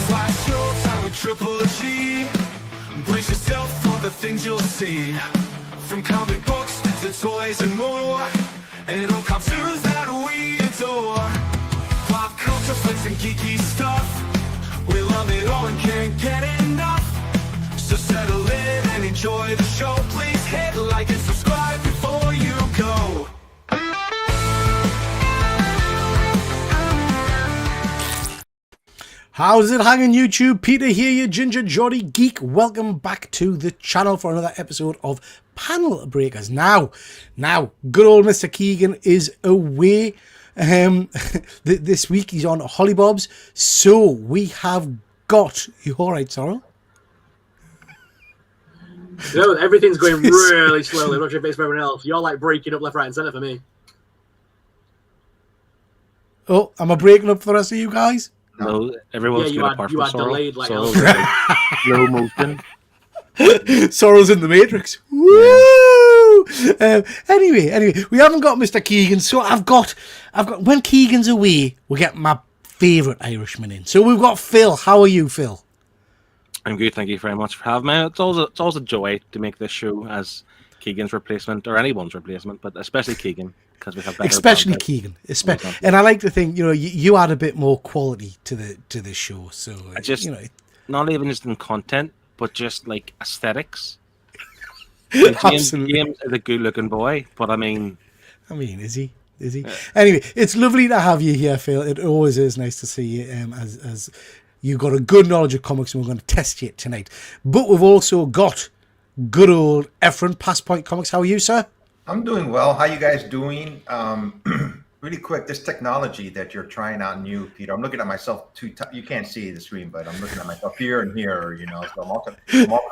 Slideshow time with TripleG. Brace yourself for the things you'll see. From comic books to toys and more. And all cartoons that we adore. Pop culture, flicks and geeky stuff. We love it all and can't get enough. So settle in and enjoy the show. Please hit like and subscribe before you go. How's it hanging, YouTube? Peter here, your Ginger Geordie Geek. Welcome back to the channel for another episode of Panel Breakers. Now, good old Mr. Keegan is away this week. He's on Hollybobs. So we have got... You all right, Sorrel? No, everything's going really slowly. I'm not sure if it's for everyone else. You're like breaking up left, right, and centre for me. Oh, am I breaking up for the rest of you guys? No, everyone's good apart from Sorrel. Delayed like Sorrel's slow motion. Sorrel's in the Matrix. Woo! Anyway, we haven't got Mr. Keegan, so I've got. When Keegan's away, we get my favourite Irishman in. So we've got Phil. How are you, Phil? I'm good, thank you very much for having me. It's always a joy to make this show as Keegan's replacement or anyone's replacement, but especially Keegan. Because we have especially Keegan, and I like to think you add a bit more quality to the show. So I just not even just in content, but just like aesthetics. Like James is a good-looking boy, but I mean, is he? Anyway, it's lovely to have you here, Phil. It always is nice to see you. As you've got a good knowledge of comics, and we're going to test you tonight. But we've also got good old Efren, Past Point Comics. How are you, sir? I'm doing well. How you guys doing? Really quick, this technology that you're trying out new, Peter. I'm looking at myself you can't see the screen, but I'm looking at myself here and here. So I'm all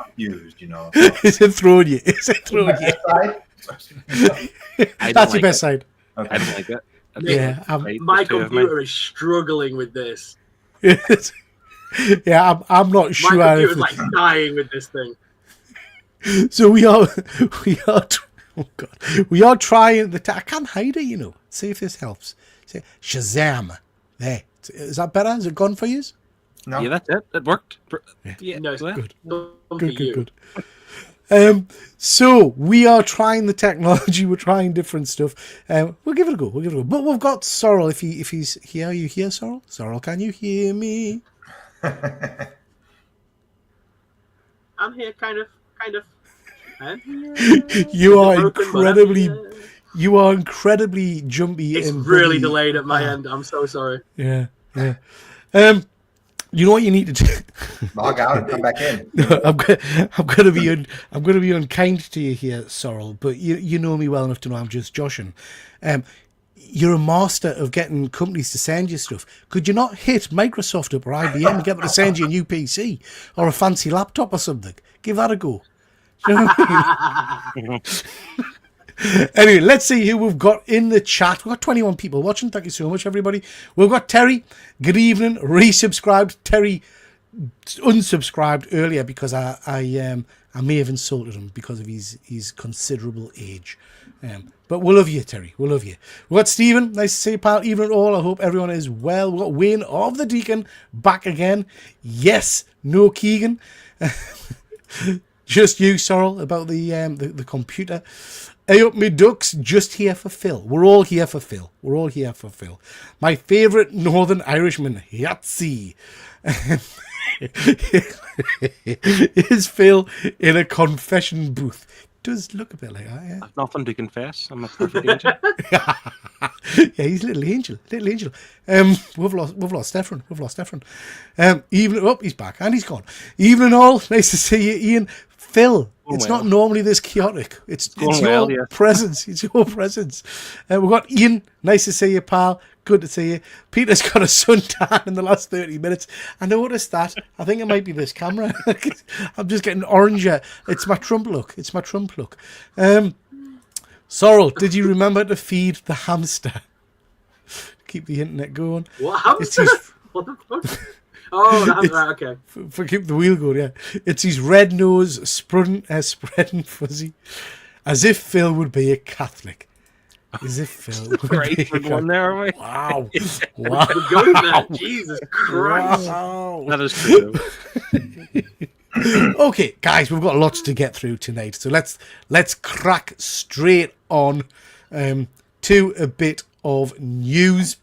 confused. So. Is it throwing you? Is it throwing you? That's your best side. Okay. I don't like it. Yeah, my computer is struggling with this. Yeah, I'm not sure. My computer's like dying with this thing. So we are. Oh God, we are trying I can't hide it, See if this helps. Say Shazam. There. Is that better? Is it gone for you? No. Yeah, that's it. It worked. Yeah, no, it's good. So we are trying the technology. We're trying different stuff. We'll give it a go. But we've got Sorrel. If he's here, are you here, Sorrel? Sorrel, can you hear me? I'm here, kind of. You are incredibly jumpy. It's really delayed at my end. I'm so sorry. Yeah. You know what you need to do? Log out and come back in. No, I'm going to be unkind to you here, Sorrel. But you know me well enough to know I'm just joshing. You're a master of getting companies to send you stuff. Could you not hit Microsoft up or IBM and get them to send you a new PC or a fancy laptop or something? Give that a go. Anyway, let's see who we've got in the chat. We've got 21 people watching. Thank you so much, everybody. We've got Terry. Good evening. Resubscribed. Terry unsubscribed earlier because I may have insulted him because of his considerable age. But we'll love you, Terry. We'll love you. We've got Stephen. Nice to see you, pal. Evening all. I hope everyone is well. We've got Wayne of the Deacon back again. Yes, no Keegan. Just you, Sorrel, about the computer. Hey up, me ducks, just here for Phil. We're all here for Phil. My favourite Northern Irishman, Yahtzee. Is Phil in a confession booth? Does look a bit like that, yeah. I've nothing to confess. I'm a perfect angel. Yeah, he's a little angel. We've lost Efren. He's back and he's gone. Evening all, nice to see you, Ian. Phil, it's not normally this chaotic. It's your presence. It's your presence. We've got Ian. Nice to see you, pal. Good to see you. Peter's got a suntan in the last 30 minutes. I noticed that. I think it might be this camera. I'm just getting oranger. It's my Trump look. Sorrel, did you remember to feed the hamster? Keep the internet going. What hamster? What the fuck? Oh, that's right, okay. For keep the wheel going, yeah. It's his red nose spreading fuzzy. As if Phil would be a Catholic. Is it Phil? Right, we're going there, are we? Wow. Wow. We're going there. Jesus Christ. Wow. That is true. Okay, guys, we've got lots to get through tonight, so let's crack straight on to a bit of news.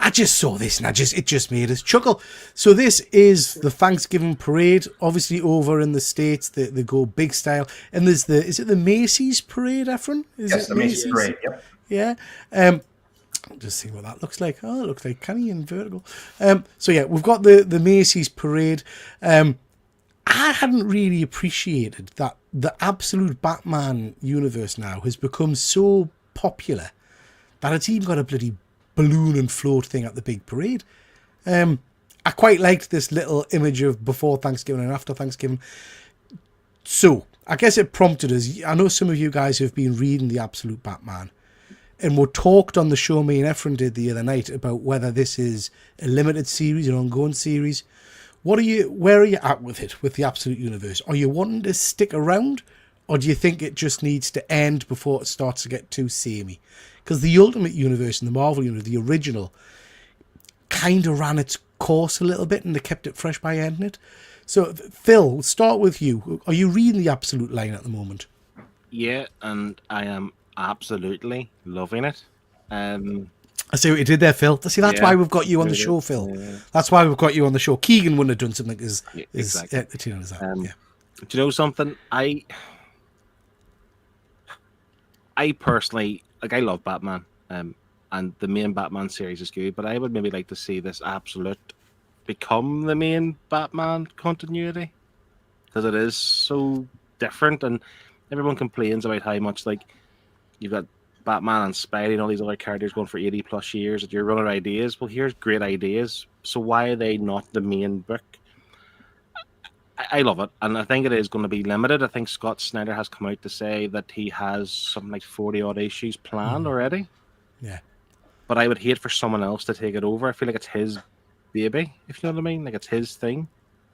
I just saw this and it just made us chuckle. So this is the Thanksgiving parade, obviously over in the States. They go big style, and is it the Macy's parade, Efren? Yes, the Macy's parade. Yep. Yeah. Just seeing what that looks like. Oh, it looks like Kenny in Vertical. So yeah, we've got the Macy's parade. I hadn't really appreciated that the absolute Batman universe now has become so popular that it's even got a bloody balloon and float thing at the big parade. I quite liked this little image of before Thanksgiving and after Thanksgiving. So I guess it prompted us. I know some of you guys have been reading the Absolute Batman, and we talked on the show, me and Efren did the other night, about whether this is a limited series, an ongoing series. Where are you at with it, with the Absolute Universe? Are you wanting to stick around, or do you think it just needs to end before it starts to get too samey? Because the Ultimate Universe and the Marvel Universe, the original, kind of ran its course a little bit, and they kept it fresh by ending it. So, Phil, we'll start with you. Are you reading the Absolute line at the moment? Yeah, and I am absolutely loving it. I see what you did there, Phil. See, that's why we've got you on the show, Phil. Yeah. That's why we've got you on the show. Keegan wouldn't have done something as exactly. Do you know something? I personally, I love Batman, and the main Batman series is good, but I would maybe like to see this Absolute become the main Batman continuity, because it is so different, and everyone complains about how much, like, you've got Batman and Spidey and all these other characters going for 80 plus years, that you're running ideas. Well, here's great ideas, so why are they not the main book? I love it, and I think it is going to be limited. I think Scott Snyder has come out to say that he has something like 40 odd issues planned already. Yeah. But I would hate for someone else to take it over. I feel like it's his baby, if you know what I mean. Like, it's his thing.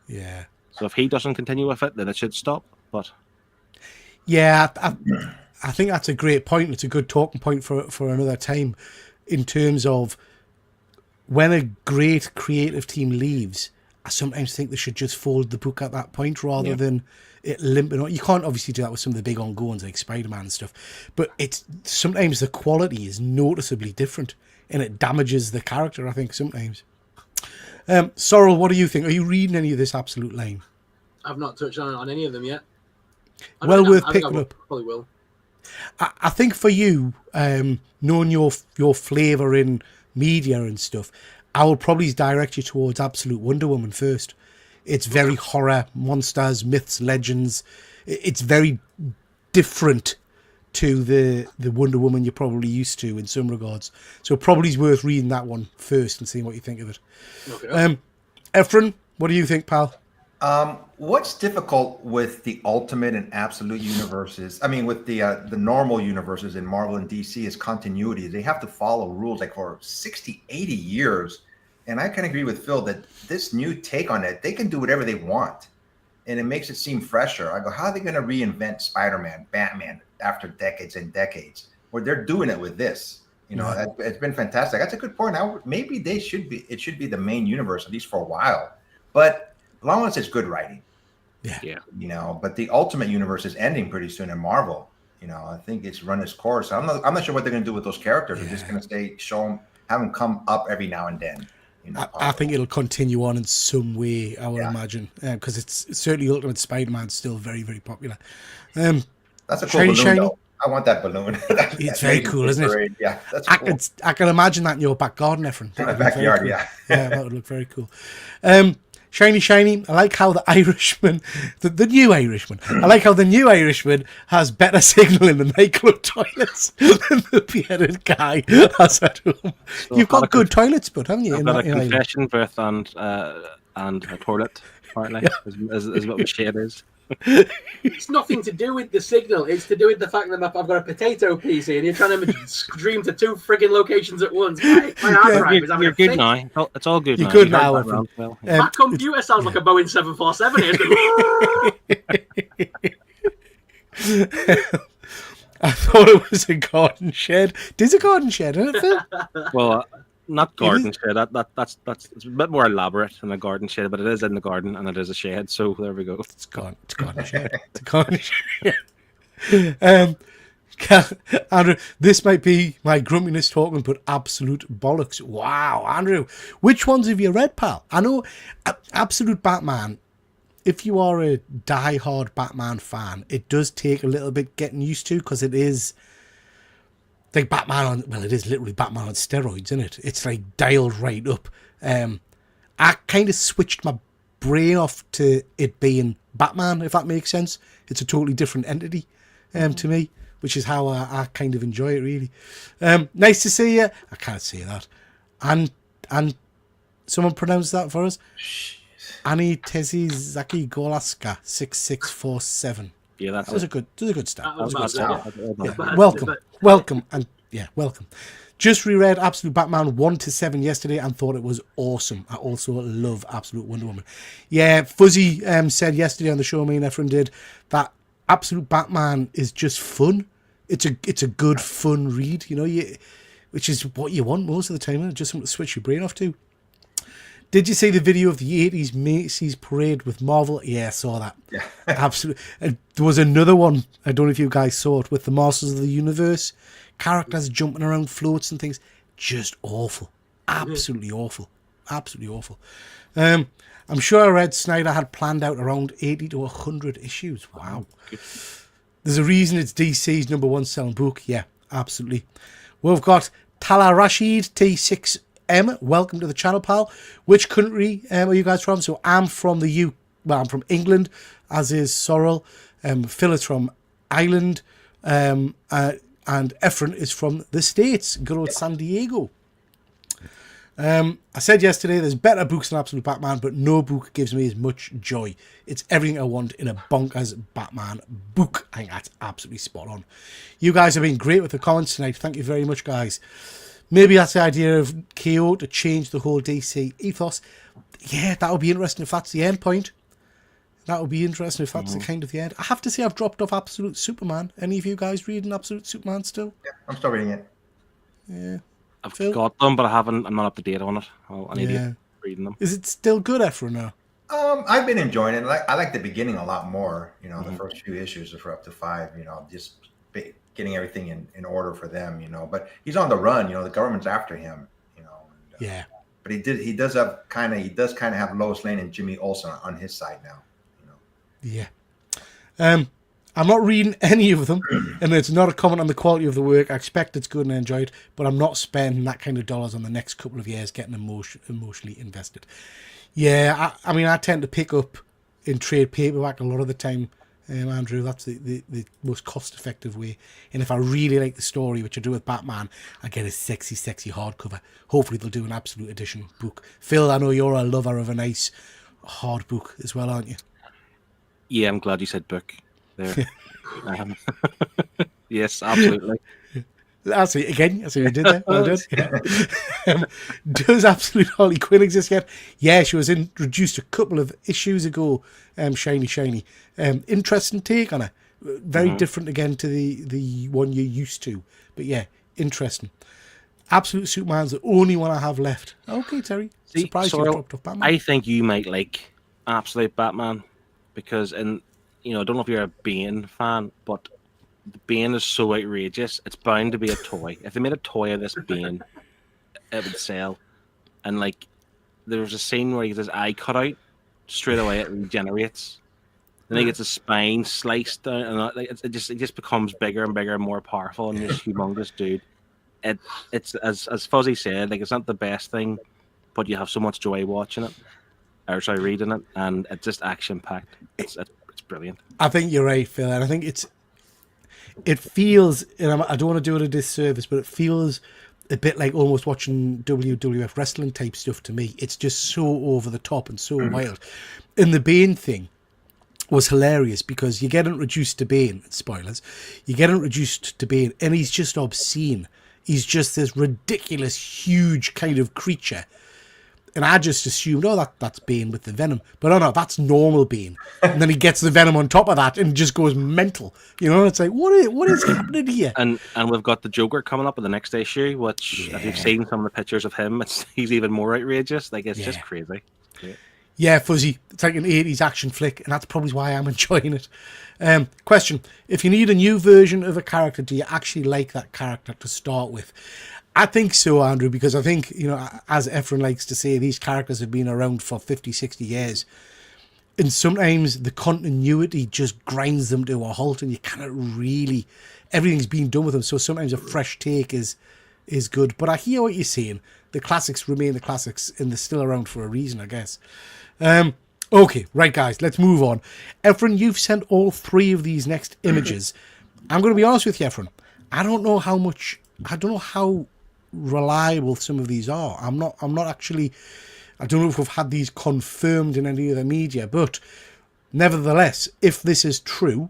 Yeah. So if he doesn't continue with it, then it should stop. But yeah, I think that's a great point. It's a good talking point for another time, in terms of when a great creative team leaves, I sometimes think they should just fold the book at that point rather than it limping on. You can't obviously do that with some of the big ongoings like Spider-Man and stuff, but it's sometimes the quality is noticeably different and it damages the character, I think, sometimes. Sorrel, what do you think? Are you reading any of this Absolute line? I've not touched on any of them yet. Well worth picking up. Probably will. I think for you, knowing your flavour in media and stuff, I will probably direct you towards Absolute Wonder Woman first. It's very horror, monsters, myths, legends. It's very different to the Wonder Woman you're probably used to in some regards. So probably is worth reading that one first and seeing what you think of it. Okay. Efren, what do you think, pal? What's difficult with the Ultimate and Absolute universes, I mean, with the normal universes in Marvel and DC, is continuity. They have to follow rules like for 60, 80 years. And I can agree with Phil that this new take on it, they can do whatever they want. And it makes it seem fresher. I go, how are they going to reinvent Spider-Man, Batman after decades and decades? Well, they're doing it with this. You know, it's been fantastic. That's a good point. Now, maybe it should be the main universe, at least for a while. But as long as it's good writing. Yeah. You know, but the Ultimate Universe is ending pretty soon in Marvel. You know, I think it's run its course. I'm not sure what they're going to do with those characters. They're just going to show them, have them come up every now and then. You know, I think it'll continue on in some way, I would imagine, because it's certainly Ultimate Spider-Man still very, very popular. That's a cool balloon, though. I want that balloon. It's very cool, isn't it? Yeah, that's cool. I can imagine that in your back garden, Efren. In my backyard, cool. Yeah, that would look very cool. Shiny. I like how the Irishman, the new Irishman, I like how the new Irishman has better signal in the nightclub toilets than the bearded guy has at home. So you've got good toilets, but haven't you? I've got a confession booth and a toilet, apparently, is what the shade is. It's nothing to do with the signal. It's to do with the fact that I've got a potato PC and you're trying to stream to two frigging locations at once. My hard drive is having you're a good fit. now. It's all good you're now. Good now. That computer sounds like a Boeing 747. I thought it was a garden shed. There's a garden shed, isn't it, Phil? Well, not garden shed. That's it's a bit more elaborate than a garden shed, but it is in the garden and it is a shed. So there we go. It's a garden shed. It's a garden shed. Andrew, this might be my grumpiness talking, but absolute bollocks. Wow, Andrew, which ones have you read, pal? I know Absolute Batman. If you are a die-hard Batman fan, it does take a little bit getting used to because it is like Batman on. Well, it is literally Batman on steroids, isn't it? It's like dialed right up. I kind of switched my brain off to it being Batman, if that makes sense. It's a totally different entity to me, which is how I kind of enjoy it, really. Nice to see you. I can't say that. And someone pronounce that for us. Annie Tezi Zaki Golaska 6647. Yeah, that was a good start. Welcome. Welcome. Just reread Absolute Batman 1 to 7 yesterday and thought it was awesome. I also love Absolute Wonder Woman. Yeah, Fuzzy said yesterday on the show, me and Efren did, that Absolute Batman is just fun. It's a good fun read, you know, which is what you want most of the time, just something to switch your brain off to. Did you see the video of the 80s Macy's parade with Marvel? Yeah, I saw that. Yeah. Absolutely. And there was another one, I don't know if you guys saw it, with the Masters of the Universe, characters jumping around floats and things. Just awful. Absolutely awful. Absolutely awful. I'm sure I read Snyder had planned out around 80 to 100 issues. Wow. There's a reason it's DC's #1 selling book. Yeah, absolutely. We've got Tala Rashid, T6M. Welcome to the channel, pal. Which country are you guys from? So I'm from I'm from England, as is Sorrel. Phil is from Ireland. And Efren is from the States. Good old San Diego. I said yesterday there's better books than Absolute Batman, but no book gives me as much joy. It's everything I want in a bonkers Batman book. I think that's absolutely spot on. You guys have been great with the comments tonight. Thank you very much, guys. Maybe that's the idea of KO to change the whole DC ethos. Yeah, that would be interesting if that's the end point. That would be interesting if that's the kind of the end. I have to say I've dropped off Absolute Superman. Any of you guys reading Absolute Superman still? Yeah, I'm still reading it. Yeah. I've got them, but I'm not up to date on it. I need to reading them. Is it still good, Efren, now? I've been enjoying it. I like the beginning a lot more. You know, the first few issues are up to 5. You know, just getting everything in order for them. You know, but he's on the run. You know, the government's after him. You know. And, But he does kind of have Lois Lane and Jimmy Olsen on his side now. You know. Yeah. I'm not reading any of them, and it's not a comment on the quality of the work. I expect it's good and I enjoy it, but I'm not spending that kind of dollars on the next couple of years getting emotionally invested. Yeah, I mean, I tend to pick up in trade paperback a lot of the time, Andrew. That's the most cost-effective way. And if I really like the story, which I do with Batman, I get a sexy hardcover. Hopefully they'll do an Absolute Edition book. Phil, I know you're a lover of a nice hard book as well, aren't you? Yeah, I'm glad you said book. There. Yes, absolutely. I see you did that. Well done. Does Absolute Harley Quinn exist yet? Yeah, she was introduced a couple of issues ago. Shiny. Interesting take on her. Very different again to the one you're used to. But yeah, interesting. Absolute Superman's the only one I have left. Okay, Terry. Surprised you dropped off Batman. I think you might like Absolute Batman because I don't know if you're a Bane fan, but the Bane is so outrageous. It's bound to be a toy. If they made a toy of this Bane, it would sell. And there was a scene where he gets his eye cut out. Straight away, it regenerates. Then he gets his spine sliced down, and it just becomes bigger and bigger and more powerful. And this humongous dude. It's as Fuzzy said, it's not the best thing, but you have so much joy watching it, reading it, and it's just action packed. It's brilliant. I think you're right, Phil, and I think it feels, and I don't want to do it a disservice, but it feels a bit like almost watching WWF wrestling type stuff to me. It's just so over the top and so wild. And the Bane thing was hilarious because you get introduced to Bane, spoilers, you get introduced to Bane and he's just obscene. He's just this ridiculous, huge kind of creature. And I just assumed, oh, that's Bane with the venom. But no, that's normal Bane. And then he gets the venom on top of that and just goes mental. You know, it's like, what is happening here? And we've got the Joker coming up in the next issue, which, if you've seen some of the pictures of him, he's even more outrageous. Like, it's just crazy. Yeah, Fuzzy. It's like an 80s action flick, and that's probably why I'm enjoying it. Question. If you need a new version of a character, do you actually like that character to start with? I think so, Andrew, because I think, you know, as Efren likes to say, these characters have been around for 50, 60 years. And sometimes the continuity just grinds them to a halt, and you cannot really... Everything's been done with them, so sometimes a fresh take is good. But I hear what you're saying. The classics remain the classics, and they're still around for a reason, I guess. Okay, right, guys, let's move on. Efren, you've sent all 3 of these next images. I'm going to be honest with you, Efren. I don't know how reliable some of these are. I'm not actually... I don't know if we've had these confirmed in any of the media, but nevertheless, if this is true,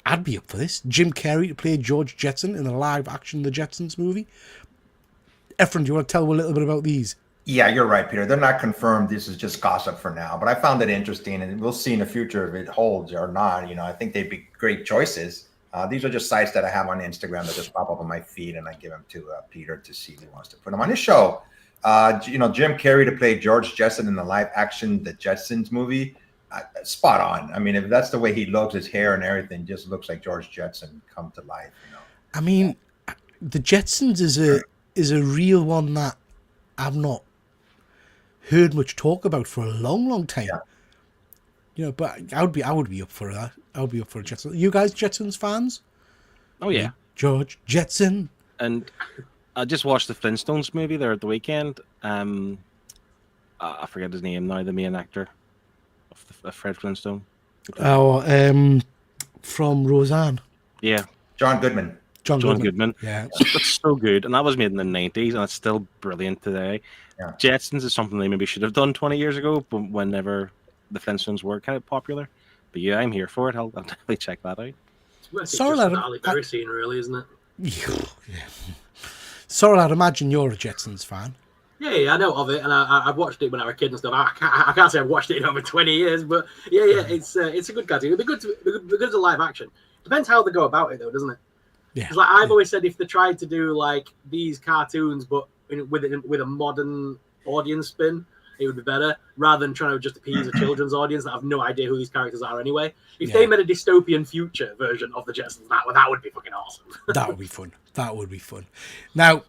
I'd be up for this. Jim Carrey to play George Jetson in the live-action The Jetsons movie. Efren, do you want to tell a little bit about these? Yeah, you're right, Peter. They're not confirmed. This is just gossip for now. But I found it interesting, and we'll see in the future if it holds or not. You know, I think they'd be great choices. These are just sites that I have on Instagram that just pop up on my feed, and I give them to Peter to see if he wants to put them on his show. You know, Jim Carrey to play George Jetson in the live-action The Jetsons movie. Spot on. I mean, if that's the way he looks, his hair and everything just looks like George Jetson come to life. You know. I mean, The Jetsons is a real one that I've not heard much talk about for a long, long time. Yeah. You know, but I would be up for that. I would be up for a Jetsons. You guys Jetsons fans? Oh yeah, George Jetson. And I just watched the Flintstones movie there at the weekend. I forget his name now. The main actor of Fred Flintstone. Oh, from Roseanne. Yeah, John Goodman. John Goodman. Yeah, it's so good, and that was made in the 90s, and it's still brilliant today. Yeah. Jetsons is something they maybe should have done 20 years ago, but whenever the Flintstones were kind of popular. But yeah, I'm here for it. I'll definitely check that out. Sorry, lad. Very scene, really, isn't it? Yeah. Sorry, I'd imagine you're a Jetsons fan. Yeah, I know of it, and I've watched it when I was a kid and stuff. I can't say I've watched it in over 20 years, but yeah, it's a good cartoon. It'd be good as a live action. Depends how they go about it, though, doesn't it? Yeah. Like I've always said, if they tried to do like these cartoons, but with a modern audience spin, it would be better, rather than trying to just appease a children's audience that have no idea who these characters are anyway. If they made a dystopian future version of the Jetsons, that would be fucking awesome. That would be fun. That would be fun. Now,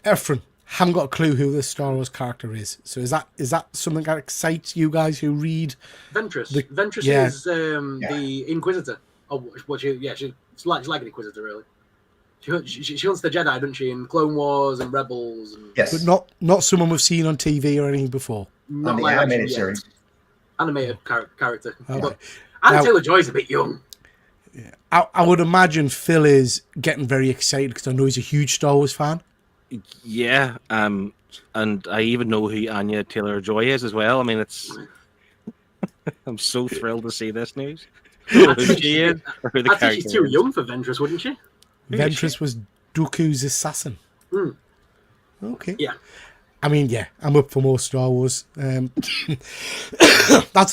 Efren, haven't got a clue who this Star Wars character is. So is that something that excites you guys who read? Ventress. Ventress is the Inquisitor. Oh, she's like an Inquisitor, really. She hunts the Jedi, doesn't she? In Clone Wars and Rebels. And... Yes. But not someone we've seen on TV or anything before. Not on the like animated series. Animated character. Okay. But Anna Taylor-Joy's a bit young. Yeah. I would imagine Phil is getting very excited because I know he's a huge Star Wars fan. Yeah, and I even know who Anya Taylor-Joy is as well. I mean, it's... I'm so thrilled to see this news. Who she is, or who the I think she's too young for Ventress, wouldn't she? Ventress was Dooku's assassin. Mm. Okay. Yeah. I mean, yeah, I'm up for more Star Wars. That's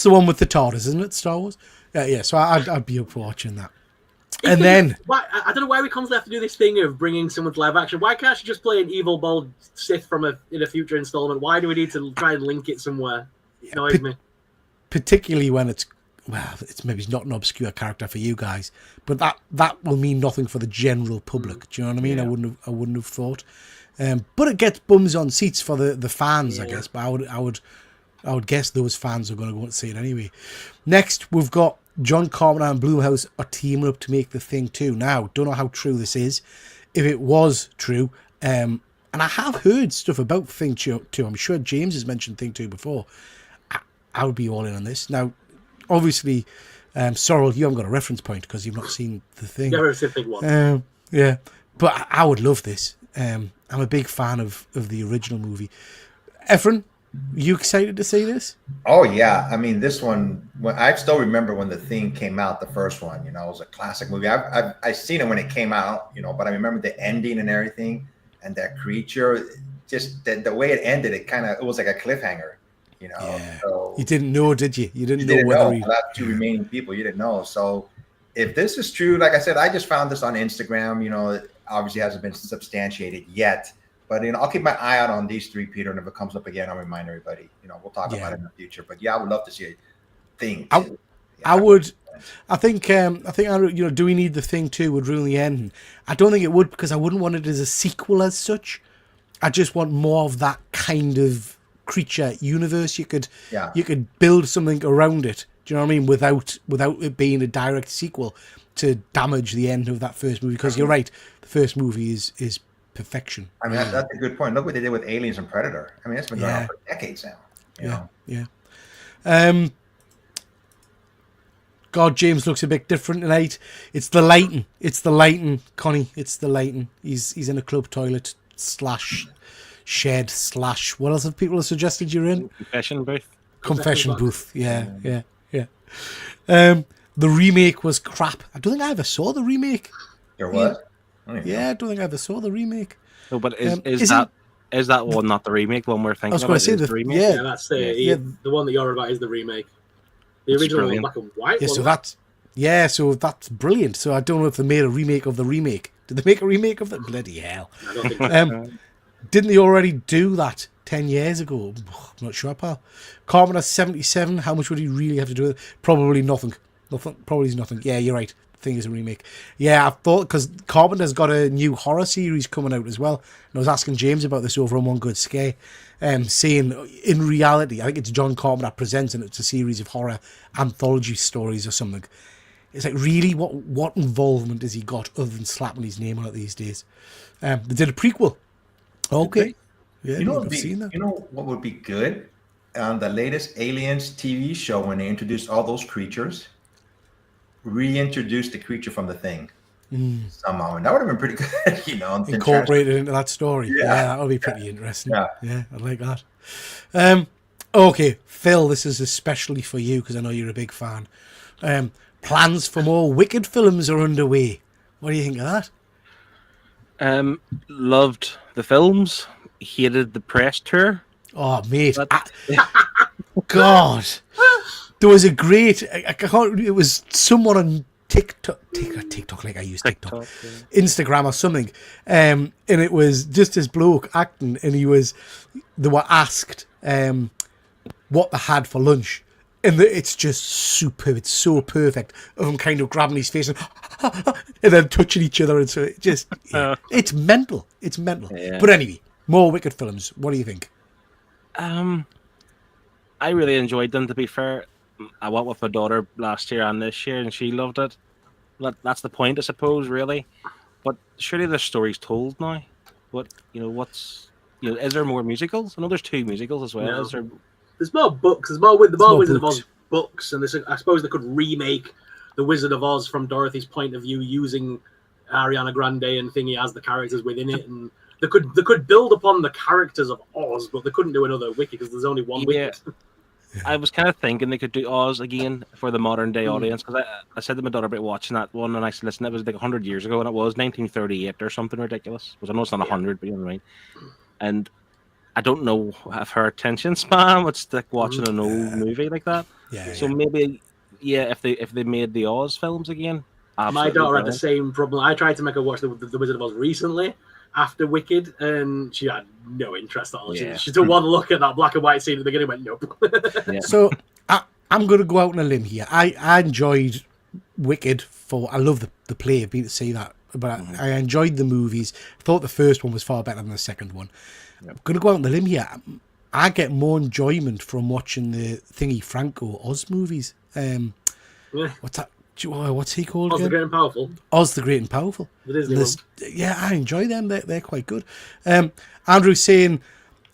the one with the TARDIS, isn't it? Star Wars. Yeah. So I'd be up for watching that. And then I don't know why we constantly have to do this thing of bringing someone to live action. Why can't she just play an evil bald Sith in a future installment? Why do we need to try and link it somewhere? It annoys me. Particularly when it's maybe not an obscure character for you guys, but that will mean nothing for the general public. Do you know what I mean? Yeah. I wouldn't have thought. But it gets bums on seats for the fans, I guess. But I would guess those fans are going to go and see it anyway. Next, we've got John Carpenter and Blumhouse are teaming up to make The Thing 2. Now, don't know how true this is. If it was true, and I have heard stuff about Thing 2. I'm sure James has mentioned Thing 2 before. I would be all in on this. Now, obviously, Sorrel, you haven't got a reference point because you've not seen The Thing. Never seen Thing 1. Yeah, but I would love this. I'm a big fan of the original movie. Efren, you excited to see this? Oh yeah, I mean this one. I still remember when The Thing came out, the first one. You know, it was a classic movie. I've seen it when it came out. You know, but I remember the ending and everything, and that creature. just the way it ended, it was like a cliffhanger, you know. Yeah. So You didn't know, did you? You didn't you know didn't whether know. he. The last two remaining people, you didn't know. So if this is true, like I said, I just found this on Instagram. You know, it obviously hasn't been substantiated yet. But you know, I'll keep my eye out on these three, Peter, and if it comes up again, I'll remind everybody. You know, we'll talk about it in the future. But yeah, I would love to see a thing too. I would. I think. You know, do we need the Thing 2 would ruin the ending? I don't think it would, because I wouldn't want it as a sequel as such. I just want more of that kind of creature universe. You could build something around it. Do you know what I mean? Without it being a direct sequel to damage the end of that first movie. Because you're right, the first movie is perfection. I mean, that's a good point. Look what they did with Aliens and Predator. I mean, it's been going on for decades now. You know? Yeah. God, James looks a bit different tonight. It's the lighting. Connie. It's the lighting. He's in a club toilet / shed / what else have people suggested you're in? Confession booth. Yeah. The remake was crap. I don't think I ever saw the remake. There was? Yeah, I don't think I ever saw the remake. No, but is that one not the remake? The one we're thinking I was going to say the remake. Yeah, that's the one that you're about is the remake. The original one, black and white. Yeah, so that's brilliant. So I don't know if they made a remake of the remake. Did they make a remake of that? Bloody hell! I don't think so. Didn't they already do that 10 years ago? I'm not sure, pal. Carpenter's 77. How much would he really have to do with it? Probably nothing. Probably nothing. Yeah, you're right. Thing is a remake. Yeah, I thought, because Carpenter's got a new horror series coming out as well. And I was asking James about this over on One Good Scare, saying in reality, I think it's John Carpenter presents, and it's a series of horror anthology stories or something. It's like, really, what involvement has he got other than slapping his name on it these days? They did a prequel. Okay. Yeah, you know, I've seen that. You know what would be good? The latest Aliens TV show, when they introduced all those creatures, reintroduce the creature from The Thing somehow, and that would have been pretty good. You know, incorporated into that story. Yeah, that would be pretty interesting. Yeah, I'd like that. Okay, Phil, this is especially for you because I know you're a big fan. Plans for more Wicked films are underway. What do you think of that? Loved the films, hated the press tour. Oh, mate. God. There was a great... it was someone on TikTok, like I use TikTok. Instagram or something. And it was just this bloke acting, and they were asked what they had for lunch. And it's just superb. It's so perfect of him kind of grabbing his face and then touching each other. And so it just, it's mental. It's mental. Yeah. But anyway, more Wicked films. What do you think? I really enjoyed them, to be fair. I went with my daughter last year and this year, and she loved it. That's the point, I suppose, really. But surely there's stories told now. But, is there more musicals? I know there's 2 musicals as well. No. Is there... There's more books. There's more Wizard of Oz books, and I suppose they could remake the Wizard of Oz from Dorothy's point of view using Ariana Grande and Thingy as the characters within it, and they could build upon the characters of Oz, but they couldn't do another Wicked because there's only one Wicked. I was kind of thinking they could do Oz again for the modern day audience, because I said to my daughter about watching that one, and I said, listen, it was like 100 years ago, and it was 1938 or something ridiculous. Because I know it's not 100, but you know what I mean. And I don't know if her attention span would stick watching an old movie like that. So maybe, if they made the Oz films again. My daughter had the same problem. I tried to make her watch the Wizard of Oz recently after Wicked, and she had no interest at all. She took one look at that black and white scene at the beginning and went, nope. So I'm going to go out on a limb here. I enjoyed Wicked I love the play. I've been to see that. But I enjoyed the movies. I thought the first one was far better than the second one. I'm going to go out on the limb here. I get more enjoyment from watching the Thingy Franco Oz movies. What's that? What's he called? Oz the Great and Powerful. Oz the Great and Powerful. The Disney one. Yeah, I enjoy them. They're quite good. Andrew's saying,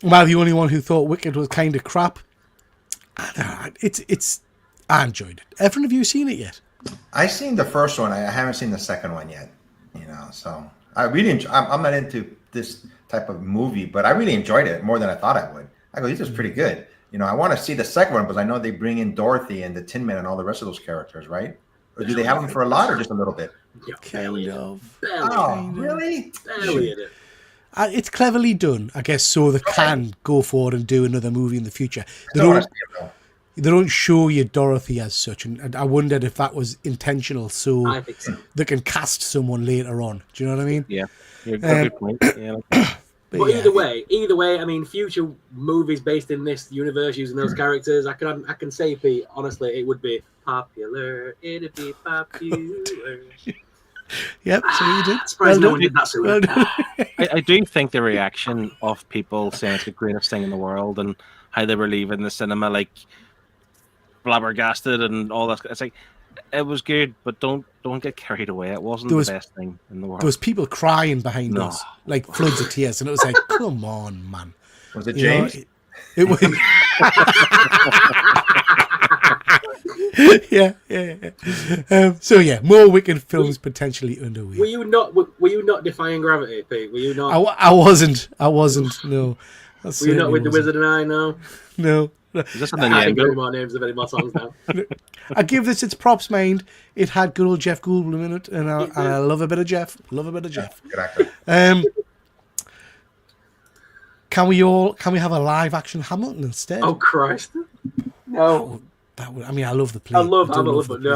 am I the only one who thought Wicked was kind of crap? I enjoyed it. Evan, have you seen it yet? I've seen the first one. I haven't seen the second one yet. So I really I'm not into this type of movie, but I really enjoyed it more than I thought I would. I go, this is pretty good. I want to see the second one because I know they bring in Dorothy and the Tin Man and all the rest of those characters, right? Or do they have them for a lot or just a little bit? Kind of. Oh, really? Barely in it. It's cleverly done, I guess, so they can go forward and do another movie in the future. They I wanna don't, see it, though. they don't show you Dorothy as such, and I wondered if that was intentional, so I think so. they can cast someone later on. Do you know what I mean? Yeah, you've got a good point. Yeah, But yeah, either way, I mean, future movies based in this universe using those characters, I can say, Pete, honestly, it would be popular. It'd be popular. Yep, so you did. Surprised no done. one did that sooner. Well done. I do think the reaction of people saying it's the greatest thing in the world and how they were leaving the cinema like flabbergasted and all that. It's like it was good, but don't get carried away. It wasn't the best thing in the world. There was people crying behind No. us, like floods of tears, and it was like, come on, man. Was it You know, James? it was. yeah. So yeah, more wicked films potentially underway. Were you not defying gravity, Pete? Were you not? I wasn't. No. I Were you certainly not with the wasn't. Wizard and I? No. No. Is this something I you think end any more names of any more songs now. I give this its props, mind. It had good old Jeff Goldblum in it, and I love a bit of Jeff. Good actor. Can we have a live action Hamilton instead? Oh Christ! No, That would, I mean, I love the play. I love do Hamilton, love but the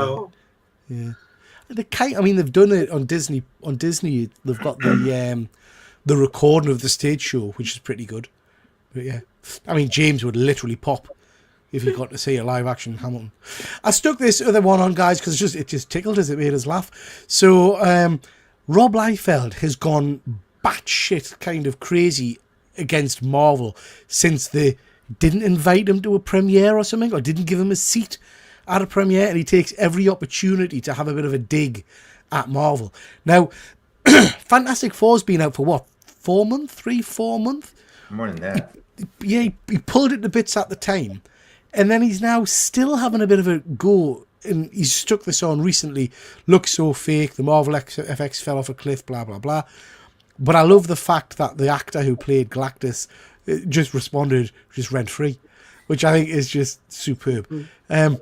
play. no. Yeah. I mean, they've done it on Disney. On Disney, they've got the recording of the stage show, which is pretty good. But yeah, I mean, James would literally pop if he got to see a live action Hamilton. I stuck this other one on, guys, because it just tickled us. It made us laugh. So Rob Liefeld has gone batshit kind of crazy against Marvel since they didn't invite him to a premiere or something, or didn't give him a seat at a premiere, and he takes every opportunity to have a bit of a dig at Marvel. Now, Fantastic Four's been out for what, 4 months? 4 months? More than that. Yeah, he pulled it to bits at the time, and then he's now still having a bit of a go, and he's stuck this on recently. Looks so fake, the Marvel FX fell off a cliff, blah, blah, blah. But I love the fact that the actor who played Galactus just responded just rent-free, which I think is just superb. But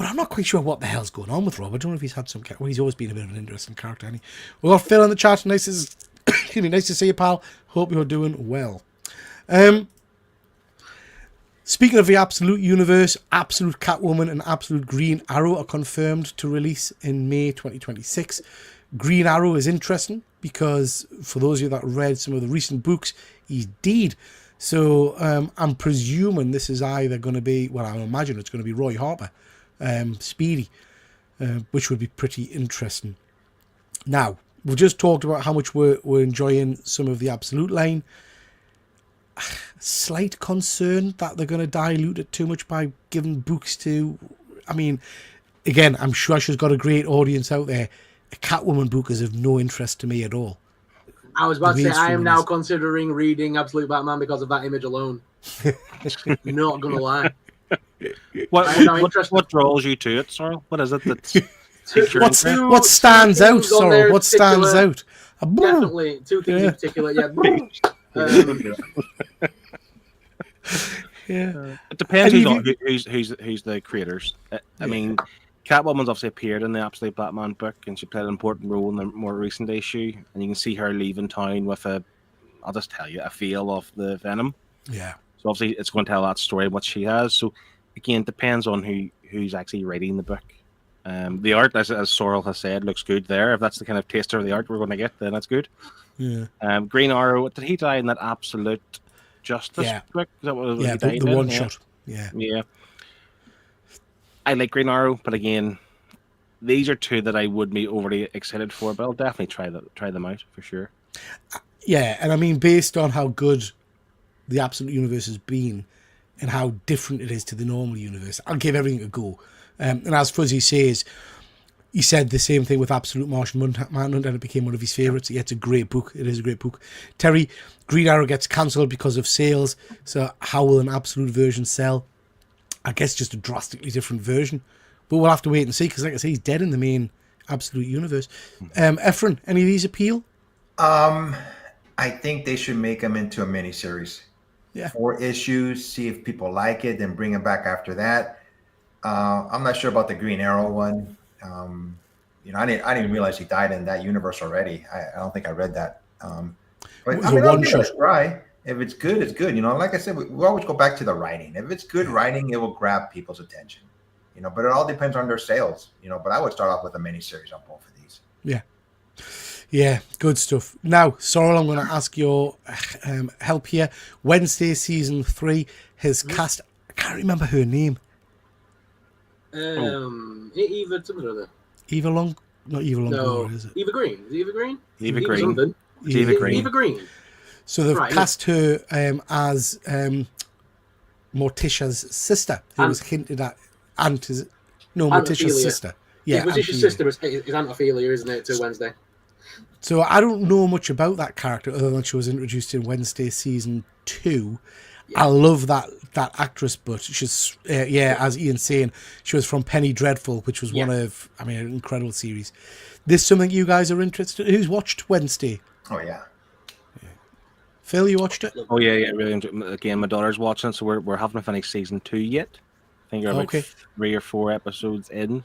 I'm not quite sure what the hell's going on with Rob. I don't know if he's had some... Well, he's always been a bit of an interesting character, hasn't he? We've got Phil in the chat. Nice to see you, pal. Hope you're doing well. Speaking of the Absolute Universe, Absolute Catwoman and Absolute Green Arrow are confirmed to release in May 2026. Green Arrow is interesting because for those of you that read some of the recent books, he's dead. So I'm presuming this is either going to be, well, I imagine it's going to be Roy Harper, Speedy, which would be pretty interesting. Now, we've just talked about how much we're enjoying some of the Absolute line. Slight concern that they're going to dilute it too much by giving books to... I mean, again, I'm sure she's got a great audience out there. A Catwoman book is of no interest to me at all. I was about to say, I am now Mainstream considering reading Absolute Batman because of that image alone. Not gonna lie. What draws you to it, Sorrel? What is it that's piques your interest? What stands out, things on Sorrel? there What stands particular- out? Definitely, two things in particular. Yeah. Yeah. It depends And who's the creators. I mean, Catwoman's obviously appeared in the Absolute Batman book, and she played an important role in the more recent issue. And you can see her leaving town with I'll just tell you, a feel of the Venom. Yeah. So obviously, it's going to tell that story and what she has. So again, it depends on who's actually writing the book. The art, as Sorrel has said, looks good there. If that's the kind of taster of the art we're going to get, then that's good. Yeah. Green Arrow, did he die in that Absolute Justice book? Is that what Yeah, he died the in? one Yeah. shot. Yeah. Yeah. I like Green Arrow, but again, these are two that I would be overly excited for, but I'll definitely try them out for sure. Yeah, and I mean, based on how good the Absolute Universe has been and how different it is to the normal universe, I'll give everything a go. And as Fuzzy says, he said the same thing with Absolute Martian Manhunt, and it became one of his favourites. Yeah, it's a great book. It is a great book. Terry, Green Arrow gets cancelled because of sales. So how will an Absolute version sell? I guess just a drastically different version. But we'll have to wait and see, because like I say, he's dead in the main Absolute Universe. Efren, any of these appeal? I think they should make them into a miniseries. Yeah. 4 issues, see if people like it, then bring them back after that. I'm not sure about the Green Arrow one. I didn't realize he died in that universe already. I don't think I read that. But But was I a mean, I'll one give shot. it a try. If it's good, it's good. You know, like I said, we always go back to the writing. If it's good writing, it will grab people's attention. You know, but it all depends on their sales. You know, but I would start off with a miniseries on both of these. Yeah. Yeah, good stuff. Now, Sorrel, I'm going to ask your help here. Wednesday season 3 has cast. I can't remember her name. Eva something or other. Eva Long, not Eva Longoria, No, is it? Eva Green. Is it Eva Green? Eva Green. Something. Eva Green. Eva Green. So they've Right, cast her as Morticia's sister, who was hinted at. Aunt, is it? No, Morticia's Ophelia. sister. Yeah, Morticia's Ophelia. sister is Aunt Ophelia, isn't it? To Wednesday. So I don't know much about that character other than she was introduced in Wednesday season 2. I love that actress, but she's as Ian's saying, she was from Penny Dreadful, which was one of an incredible series. This something you guys are interested in? Who's watched Wednesday? Oh yeah. Phil, you watched it? Oh yeah, really. Again, my daughter's watching it, so we're haven't finished season 2 yet. I think we're about 3 or 4 episodes in.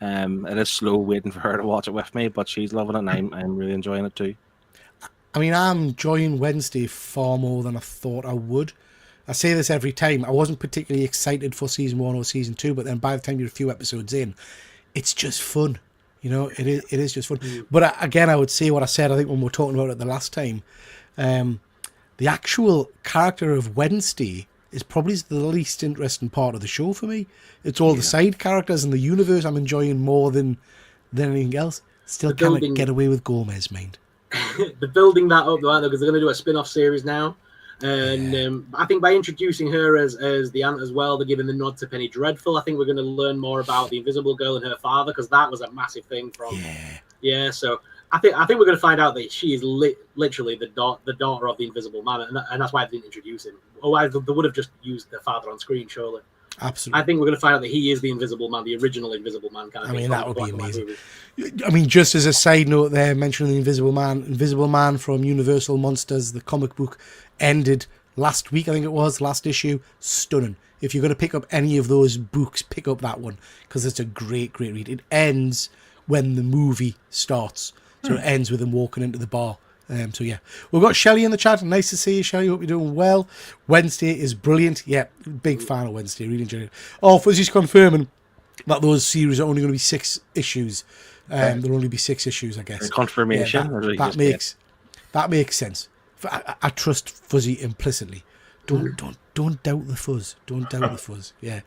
It is slow waiting for her to watch it with me, but she's loving it, and I'm really enjoying it too. I mean, I'm enjoying Wednesday far more than I thought I would. I say this every time. I wasn't particularly excited for season 1 or season 2, but then by the time you're a few episodes in, it's just fun. You know, it is just fun. But again, I would say what I said, I think, when we were talking about it the last time. The actual character of Wednesday is probably the least interesting part of the show for me. It's all the side characters and the universe I'm enjoying more than anything else. Still can't get away with Gomez, mind. They're building that up, though, aren't they? Because they're going to do a spin-off series now. And I think by introducing her as the aunt as well, they're giving the nod to Penny Dreadful. I think we're going to learn more about the Invisible Girl and her father, because that was a massive thing from... Yeah, so I think we're going to find out that she is literally the daughter of the Invisible Man, and that's why they didn't introduce him. Otherwise, they would have just used their father on screen, surely. Absolutely. I think we're going to find out that he is the Invisible Man, the original Invisible Man kind of thing. I mean, that would be amazing. I mean, just as a side note there, mentioning the Invisible Man from Universal Monsters, the comic book, ended last week, I think it was, last issue. Stunning. If you're going to pick up any of those books, pick up that one, because it's a great read. It ends when the movie starts. So it ends with them walking into the bar. So yeah, we've got Shelley in the chat. Nice to see you, Shelley. Hope you're doing well. Wednesday is brilliant. Yeah, big fan of Wednesday. Really enjoyed it. Oh, Fuzzy's confirming that those series are only going to be 6 issues. There'll only be 6 issues, I guess. Confirmation. Yeah, that makes sense. I trust Fuzzy implicitly. Don't doubt the fuzz. Don't doubt the fuzz. Yeah.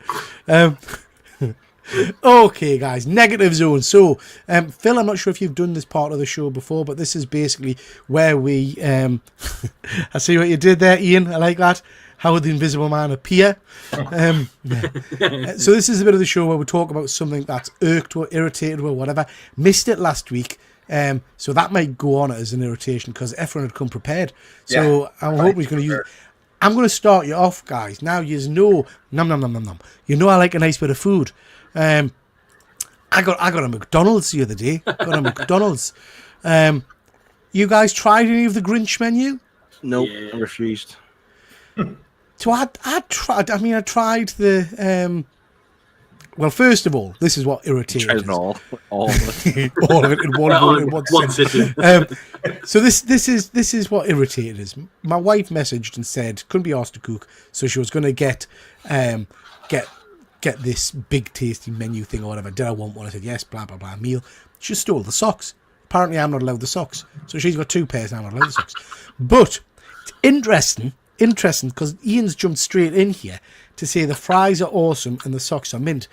Okay, guys, negative zone. So, Phil, I'm not sure if you've done this part of the show before, but this is basically where we... I see what you did there, Ian. I like that. How would the Invisible Man appear? So this is a bit of the show where we talk about something that's irked or irritated or whatever. Missed it last week. So that might go on as an irritation because Efren had come prepared. So I hope he's going to use... I'm going to start you off, guys. Now, you know... Nom. You know I like a nice bit of food. I got a McDonald's the other day. You guys tried any of the Grinch menu? Nope, I refused. So I tried. I mean, I tried the. Well, first of all, this is what irritated us. all All of it in one sitting. So this is what irritated us. My wife messaged and said couldn't be asked to cook, so she was going to get this big tasty menu thing or whatever. Did I want one? I said yes, blah blah blah. Meal. She stole the socks. Apparently I'm not allowed the socks. So she's got 2 pairs and I'm not allowed the socks. But it's interesting because Ian's jumped straight in here to say the fries are awesome and the socks are mint.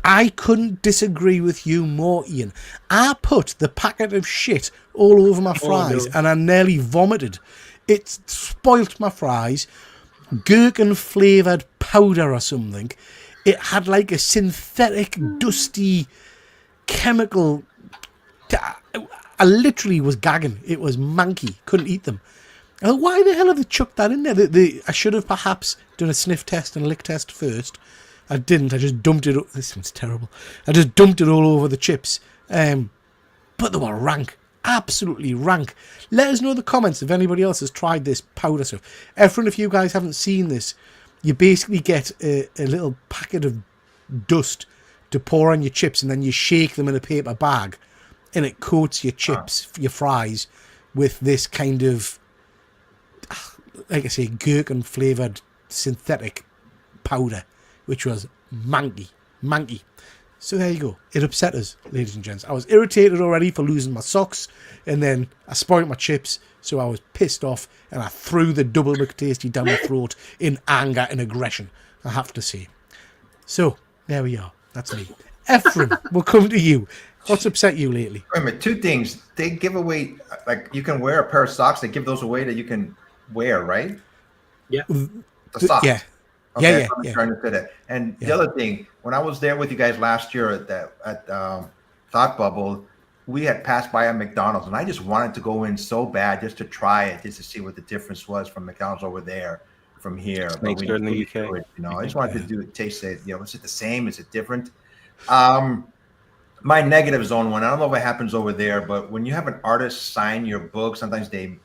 I couldn't disagree with you more, Ian. I put the packet of shit all over my fries and I nearly vomited. It spoilt my fries. Gherkin flavoured powder or something. It had like a synthetic, dusty, chemical... I literally was gagging. It was manky. Couldn't eat them. Why the hell have they chucked that in there? I should have perhaps done a sniff test and a lick test first. I didn't. I just dumped it. This sounds terrible. I just dumped it all over the chips. But they were rank. Absolutely rank. Let us know in the comments if anybody else has tried this powder stuff. Efren, if you guys haven't seen this, you basically get a little packet of dust to pour on your chips and then you shake them in a paper bag and it coats your chips, your fries, with this kind of like I say, gherkin flavoured synthetic powder, which was manky. So there you go. It upset us, ladies and gents. I was irritated already for losing my socks, and then I spoiled my chips, so I was pissed off, and I threw the double McTasty down my throat in anger and aggression, I have to say. So, there we are. That's me. Ephraim, we'll come to you. What's upset you lately? Wait a minute, two things. They give away, like, you can wear a pair of socks. They give those away that you can wear, right? Yeah. The socks. Yeah. Okay, Yeah. I'm trying to say that. And the other thing, when I was there with you guys last year at Thought Bubble, we had passed by a McDonald's, and I just wanted to go in so bad just to try it, just to see what the difference was from McDonald's over there, from here. Makes good in the UK. You know, I just wanted to taste it. You know, is it the same? Is it different? My negative zone one, I don't know if it happens over there, but when you have an artist sign your book, sometimes you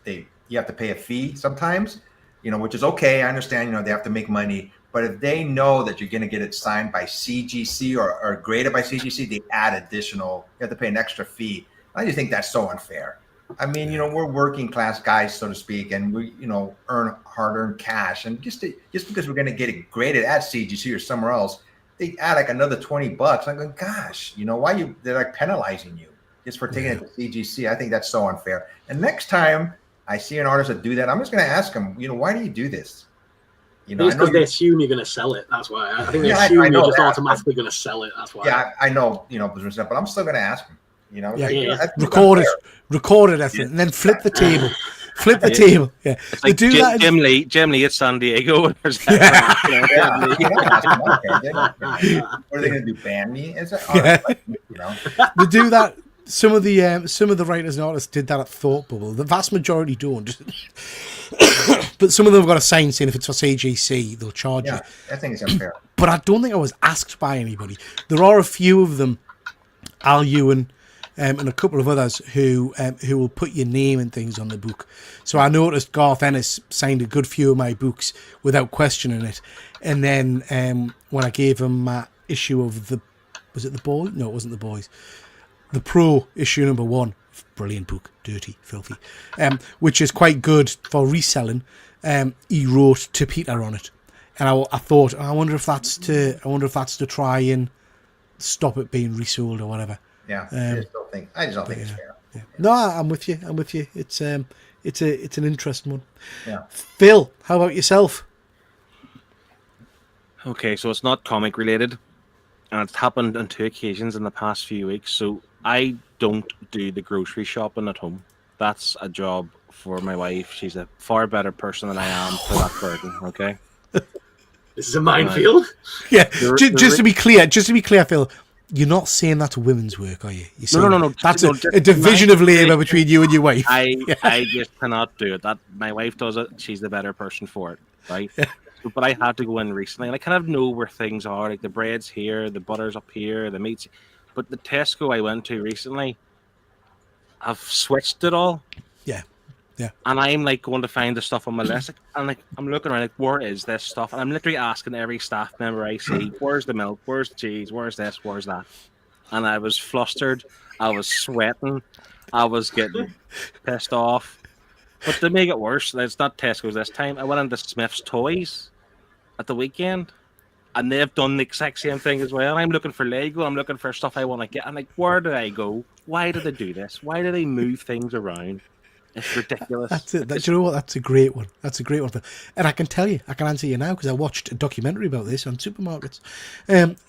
have to pay a fee sometimes, you know, which is okay. I understand, you know, they have to make money, but if they know that you're going to get it signed by CGC or graded by CGC, they add additional, you have to pay an extra fee. I just think that's so unfair. I mean, you know, we're working class guys, so to speak, and we, you know, earn hard-earned cash. And just because we're going to get it graded at CGC or somewhere else, they add like another $20. I'm going, gosh, you know, they're like penalizing you just for taking it to CGC. I think that's so unfair. And next time I see an artist that do that, I'm just going to ask them, you know, why do you do this? You know, it's because they assume you're going to sell it. That's why. I think they assume you're just automatically going to sell it. That's why. Yeah, I know, you know, but I'm still going to ask them. You know, record it, and then flip the table. Flip the table. Yeah. It's like Jim Lee at San Diego. What are they going to do? Ban me? Is it? You know, they do that. Some of the writers and artists did that at Thought Bubble. The vast majority don't. But some of them have got a sign saying if it's for CGC, they'll charge you. I think it's unfair. But I don't think I was asked by anybody. There are a few of them, Al Ewan, and a couple of others who will put your name and things on the book. So I noticed Garth Ennis signed a good few of my books without questioning it. And then when I gave him my issue of was it The Boy? No, it wasn't The Boys. The Pro issue number 1. Brilliant book, dirty, filthy, which is quite good for reselling. He wrote to Peter on it, and I thought, I wonder if that's to try and stop it being resold or whatever. Yeah, I just don't think it's fair. Yeah. No, I'm with you. It's an interesting one. Yeah. Phil, how about yourself? Okay, so it's not comic related, and it's happened on 2 occasions in the past few weeks. So I don't do the grocery shopping at home. That's a job for my wife. She's a far better person than I am for that burden. Okay. This is a minefield. Yeah. Just to be clear, Phil. You're not saying that's women's work, are you? No. That's a division of labour between you and your wife. I just cannot do it. That my wife does it. She's the better person for it, right? Yeah. But I had to go in recently, and I kind of know where things are. Like the bread's here, the butter's up here, the meat's. But the Tesco I went to recently, I've switched it all. Yeah. And I'm like going to find the stuff on my list, and like I'm looking around, like where is this stuff? And I'm literally asking every staff member I see, where's the milk, where's the cheese, where's this, where's that? And I was flustered, I was sweating, I was getting pissed off. But to make it worse, it's not Tesco's this time. I went into Smith's Toys at the weekend, and they've done the exact same thing as well. I'm looking for Lego, I'm looking for stuff I want to get. I'm like, where do I go? Why do they do this? Why do they move things around? It's ridiculous. That's it. You know what? That's a great one. And I can tell you, I can answer you now because I watched a documentary about this on supermarkets.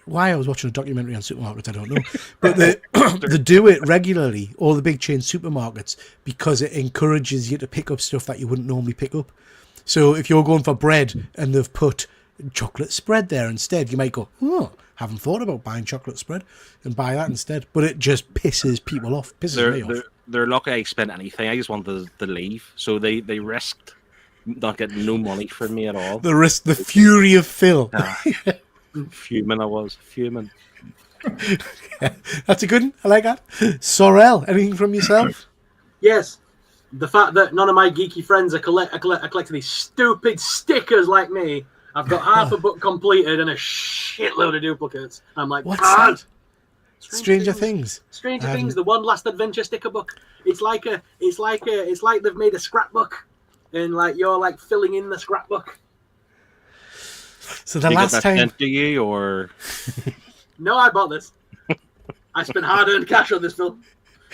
Why I was watching a documentary on supermarkets, I don't know. But they do it regularly, all the big chain supermarkets, because it encourages you to pick up stuff that you wouldn't normally pick up. So if you're going for bread and they've put chocolate spread there instead, you might go, haven't thought about buying chocolate spread, and buy that instead. But it just pisses people off. Pisses me off. They're lucky I spent anything. I just wanted to leave. So they risked not getting no money from me at all. The fury of Phil. Fuming I was. Fuming. Yeah, that's a good one. I like that. Sorrel, anything from yourself? Yes. The fact that none of my geeky friends are collecting these stupid stickers like me. I've got half a book completed and a shitload of duplicates. I'm like, what's God. that? Stranger Things. Stranger Things, the One Last Adventure sticker book. It's like they've made a scrapbook. and like you're like filling in the scrapbook. So the Did you last get that time, sent to you, or No, I bought this. I spent hard-earned cash on this film,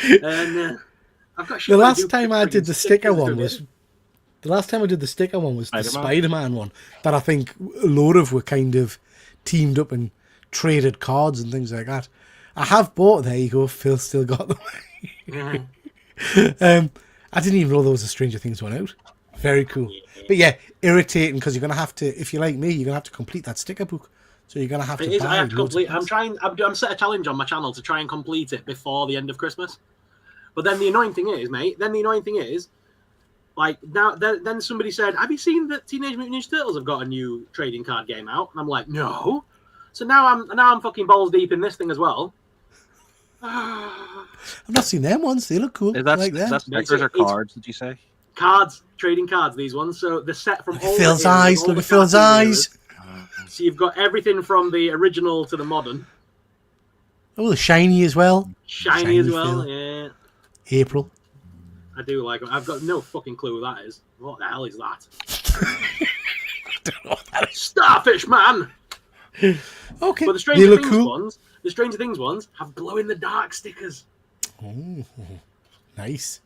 and I've got. the last time I did the sticker one was. The last time I did the sticker one was the Spider-Man? Spider-Man one that I think a load of were kind of teamed up and traded cards and things like that. I have bought. There you go. Phil still got them. I didn't even know there was a Stranger Things one out. Very cool. But yeah, irritating because you're gonna have to. If you're like me, you're gonna have to complete that sticker book. So you're gonna have to. It is. Buy I have to loads of complete. cards. I'm set a challenge on my channel to try and complete it before the end of Christmas. But then the annoying thing is, mate. Like now, then somebody said, "Have you seen that Teenage Mutant Ninja Turtles have got a new trading card game out?" And I'm like, "No." So now I'm fucking balls deep in this thing as well. I've not seen them ones. They look cool. is I that, like is them. that stickers or cards? Did you say? Cards, trading cards. These ones. So the set from all Phil's the eras, eyes. all Look the at Phil's cartoon eyes. eras. So you've got everything from the original to the modern. Oh, the shiny as well. Shiny as Shiny well. Phil. Yeah. April. I do like them. I've got no fucking clue who that is. What the hell is that? Don't know what that is. Starfish Man! Okay. But the They Stranger look Things cool. ones have glow in the dark stickers. Oh, nice.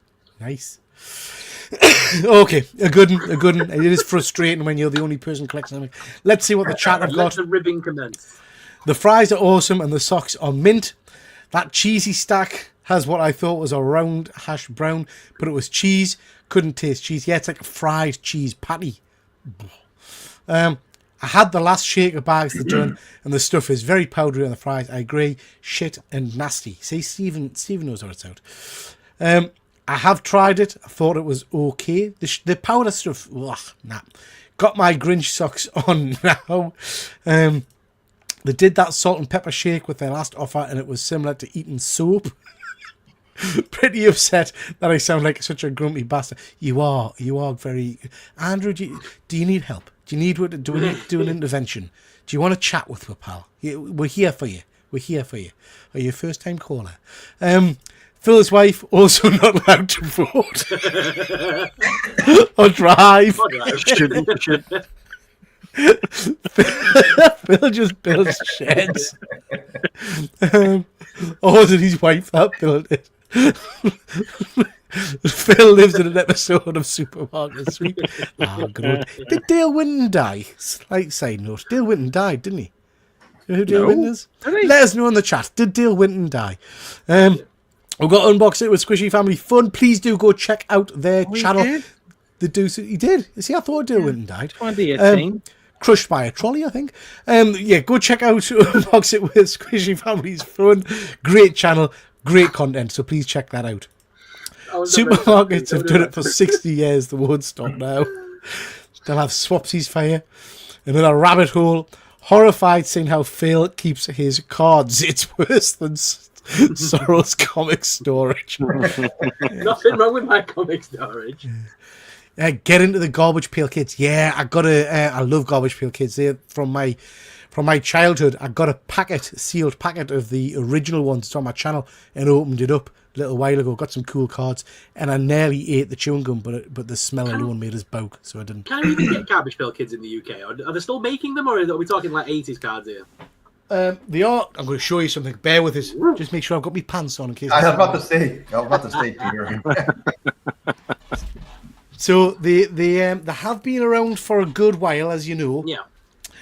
Okay, a good one. It is frustrating when you're the only person collecting them. Let's see what the chat have Let got. the ribbing commence. The fries are awesome and the socks are mint. That cheesy stack has what I thought was a round hash brown, but it was cheese. Couldn't taste cheese. Yeah, it's like a fried cheese patty. I had the last shake of bags they've done, and the stuff is very powdery on the fries. I agree. Shit and nasty. See, Stephen knows what it's out. I have tried it. I thought it was okay. The powder stuff, ugh, nah. Got my Grinch socks on now. They did that salt and pepper shake with their last offer, and it was similar to eating soap. Pretty upset that I sound like such a grumpy bastard. You are very... Andrew, do you need help? Do you need to do an intervention? Do you want to chat with me, pal? We're here for you. Are you a first-time caller? Phil's wife also not allowed to vote or drive. Should. Phil just builds sheds. Ordered his wife that built it. Phil lives in an episode of Supermarket Sweep. Oh, good. Did Dale Winton die? Slight side note. Dale Winton died, didn't he? You know who Dale Winton is? Let us know in the chat. Did Dale Winton die? We've got Unbox It with Squishy Family Fun. Please do go check out their channel. Did? They do. He did. See, I thought Dale Winton died. 2018. Crushed by a trolley, I think. Yeah, go check out Unbox It with Squishy Family's Fun. Great channel, great content. So please check that out. Supermarkets have done it for 60 years. They won't stop now. They'll have Swapsies fire. Another rabbit hole. Horrified seeing how Phil keeps his cards. It's worse than Sorrel's comic storage. Nothing wrong with my comic storage. Get into the Garbage Pail Kids. Yeah, I love Garbage Pail Kids. They're from my childhood. I got a sealed packet of the original ones on my channel and opened it up a little while ago. Got some cool cards, and I nearly ate the chewing gum, but the smell alone made us boke, so I didn't. Can you even get Garbage Pail Kids in the UK? Are they still making them, or are we talking like 80s cards here? They are. I'm going to show you something. Bear with us. Just make sure I've got my pants on in case. I was about to say, Peter. So they have been around for a good while, as you know. Yeah.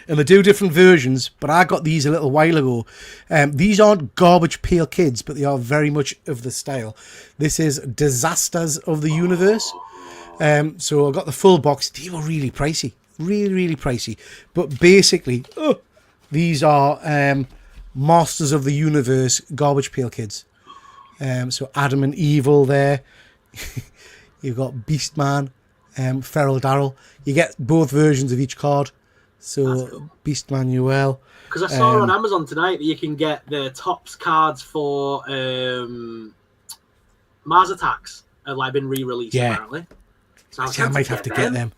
And they do different versions, but I got these a little while ago. These aren't Garbage Pail Kids, but they are very much of the style. This is Disasters of the Universe. So I got the full box. They were really pricey. Really, really pricey. But basically, these are Masters of the Universe Garbage Pail Kids. So Adam and Evil there. You've got Beastman, Feral Daryl. You get both versions of each card. So cool. Beastman UL. Because I saw on Amazon tonight that you can get the Topps cards for Mars Attacks have like been re-released apparently. So I might have to get them.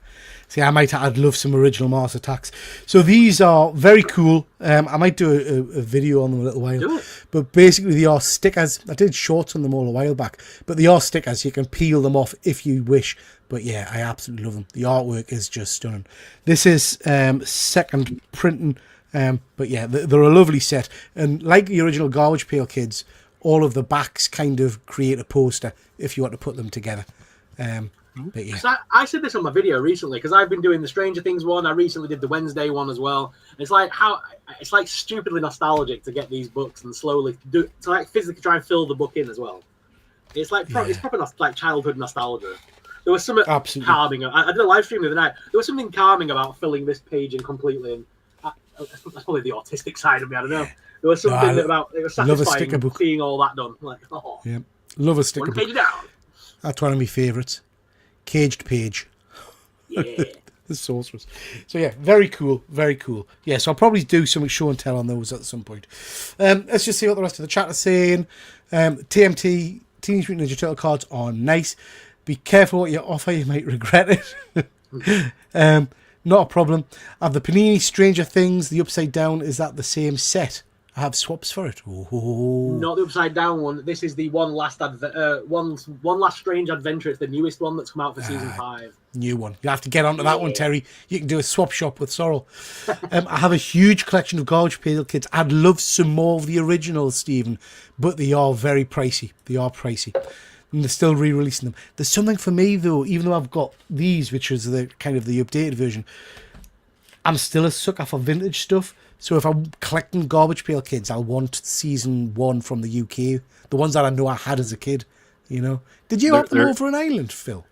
See, I'd love some original Mars Attacks. So these are very cool. I might do a video on them a little while. Do it. But basically, they are stickers. I did shorts on them all a while back. But they are stickers. You can peel them off if you wish. But yeah, I absolutely love them. The artwork is just stunning. This is second printing. But yeah, they're a lovely set. And like the original Garbage Pail Kids, all of the backs kind of create a poster if you want to put them together. But yeah. So I said this on my video recently because I've been doing the Stranger Things one. I recently did the Wednesday one as well. It's like stupidly nostalgic to get these books and slowly to like physically try and fill the book in as well. It's like it's proper like childhood nostalgia. There was something calming. I did a live stream the other night. There was something calming about filling this page in completely. And that's probably the autistic side of me. I don't know. There was something about it was satisfying seeing all that done. Like, oh, yeah, love a sticker book. One page down. That's one of my favourites. Caged Page. Yeah. The sorceress. So yeah, very cool, very cool. Yeah, so I'll probably do some show and tell on those at some point. Let's just see what the rest of the chat is saying. TMT, Teenage Mutant Ninja Turtle cards are nice. Be careful what you offer, you might regret it. Not a problem. I have the Panini Stranger Things, the Upside Down. Is that the same set? I have swaps for it. Oh. Not the Upside Down one. This is the one last Strange Adventure. It's the newest one that's come out for season 5. New one. You have to get onto that one, Terry. You can do a swap shop with Sorrel. I have a huge collection of Garbage Pail Kids. I'd love some more of the originals, Stephen, but they are very pricey. They are pricey. And they're still re-releasing them. There's something for me, though, even though I've got these, which is the kind of the updated version, I'm still a sucker for vintage stuff. So if I'm collecting Garbage Pail Kids, I'll want season 1 from the UK. The ones that I know I had as a kid, you know. Did you have them over in Ireland, Phil?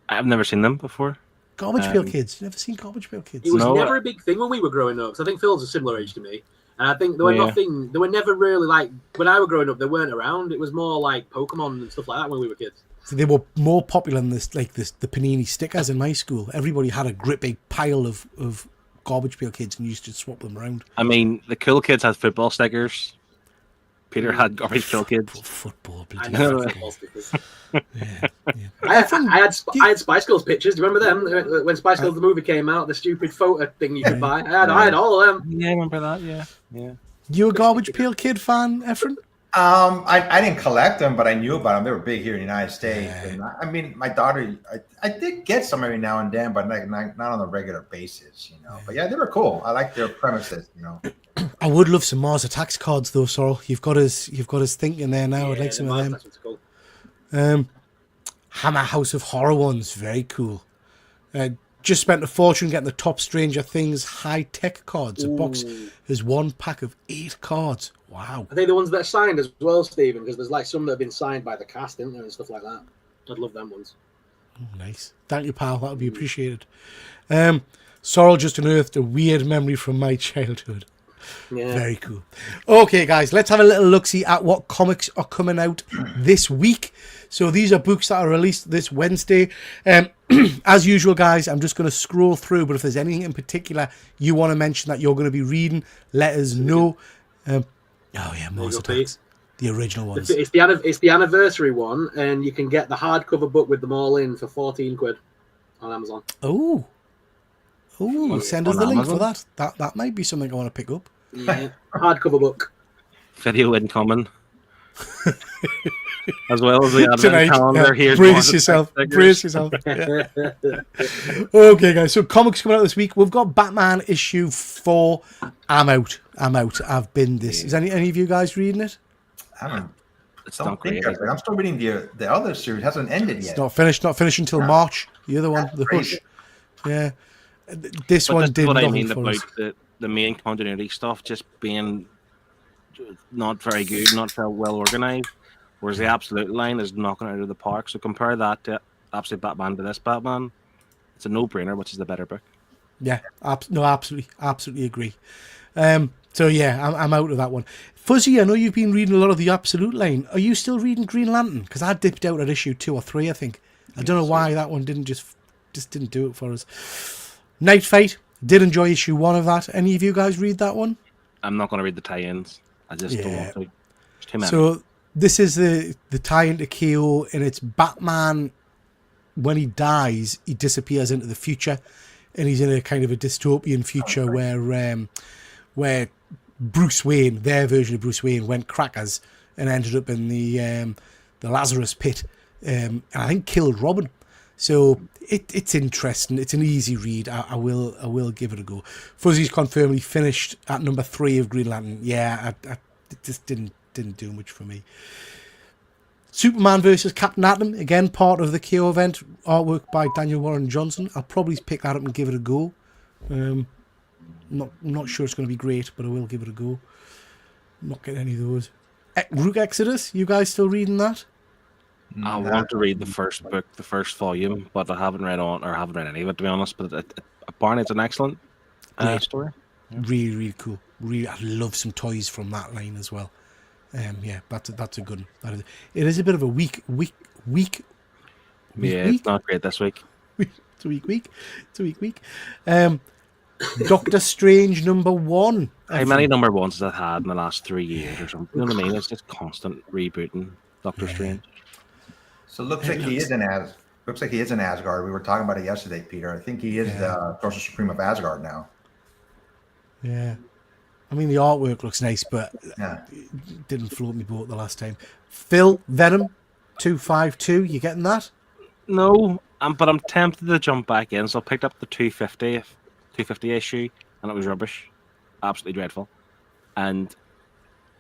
I've never seen them before. Garbage Pail Kids? You never seen Garbage Pail Kids? It was never a big thing when we were growing up. So I think Phil's a similar age to me. And I think there were never really like, when I was growing up, they weren't around. It was more like Pokemon and stuff like that when we were kids. So they were more popular than the Panini stickers in my school. Everybody had a great big pile of Garbage Pail Kids and used to swap them around. I mean, the cool kids had football stickers. Peter had Garbage Pail Kids. Football. I know. I had Spice Girls pictures. Do you remember them? When Spice Girls the movie came out, the stupid photo thing you could buy. I had all of them. Yeah, I remember that. Yeah. You a Garbage Pail Kid fan, Efren? I didn't collect them, but I knew about them. They were big here in the United States. Yeah. And I mean, my daughter, I did get some every now and then, but not on a regular basis, you know. But yeah, they were cool. I like their premises, you know. I would love some Mars Attacks cards, though, Sorrel. You've got us thinking there now. I'd like some of them. Cool. Hammer House of Horror ones, very cool. Just spent a fortune getting the top Stranger Things high-tech cards. A box is 1 pack of 8 cards. Wow. I think the ones that are signed as well, Stephen, because there's like some that have been signed by the cast, isn't there, and stuff like that. I'd love them ones. Oh, nice. Thank you, pal. That would be appreciated. Sorrel just unearthed a weird memory from my childhood. Yeah. Very cool. Okay, guys, let's have a little look-see at what comics are coming out this week. So these are books that are released this Wednesday. As usual, guys, I'm just going to scroll through, but if there's anything in particular you want to mention that you're going to be reading, let us know. Mars Attacks. The original ones. It's the anniversary one, and you can get the hardcover book with them all in for 14 quid on Amazon. Oh, send us the link for that. That might be something I want to pick up. Yeah, hardcover book. Video incoming. As well as the advent calendar here. Brace yourself. Yeah. Okay, guys. So comics coming out this week. We've got Batman issue 4. I'm out. I've been this. Is any of you guys reading it? It's not great. I'm still reading the other series. It hasn't ended yet. It's not finished. Not finished until March. The other one, The Hush. Yeah. This one did nothing. What I mean about the main continuity stuff just being not very good, not very well organized. Whereas the Absolute line is knocking it out of the park. So compare that to Absolute Batman to this Batman. It's a no-brainer, which is the better book. Yeah, absolutely agree. So yeah, I'm out of that one. Fuzzy, I know you've been reading a lot of the Absolute line. Are you still reading Green Lantern? Because I dipped out at issue 2 or 3, I think. I don't know why that one didn't just didn't do it for us. Night Fight, did enjoy issue 1 of that. Any of you guys read that one? I'm not going to read the tie-ins. I just don't want to. There's too many. So this is the tie into KO, and it's Batman when he dies, he disappears into the future, and he's in a kind of a dystopian future where Bruce Wayne, their version of Bruce Wayne, went crackers and ended up in the Lazarus pit, and I think killed Robin. So it's interesting. It's an easy read. I will give it a go. Fuzzy's confirmed he finished at number 3 of Green Lantern. Yeah, I it just didn't do much for me. Superman versus Captain Atom, again part of the KO event, artwork by Daniel Warren Johnson. I'll probably pick that up and give it a go. Not sure it's going to be great, but I will give it a go. I'm not getting any of those. Rook Exodus, you guys still reading that? I want to read the first book, the first volume, but I haven't read any of it, to be honest. But apparently, it's an excellent story. Yeah. Really, really cool. Really, I love some toys from that line as well. Yeah, that's a good one. It is a bit of a weak. It's not great this week. It's a week. Doctor Strange #1. How many number ones has it had in the last 3 years or something? You know what I mean? It's just constant rebooting Doctor Strange. So it looks like he is in Asgard. We were talking about it yesterday, Peter. I think he is the Sorcerer Supreme of Asgard now. Yeah. I mean, the artwork looks nice, but it didn't float me boat the last time. Phil, Venom 252, you getting that? No, but I'm tempted to jump back in, so I picked up the 250 issue, and it was rubbish. Absolutely dreadful. And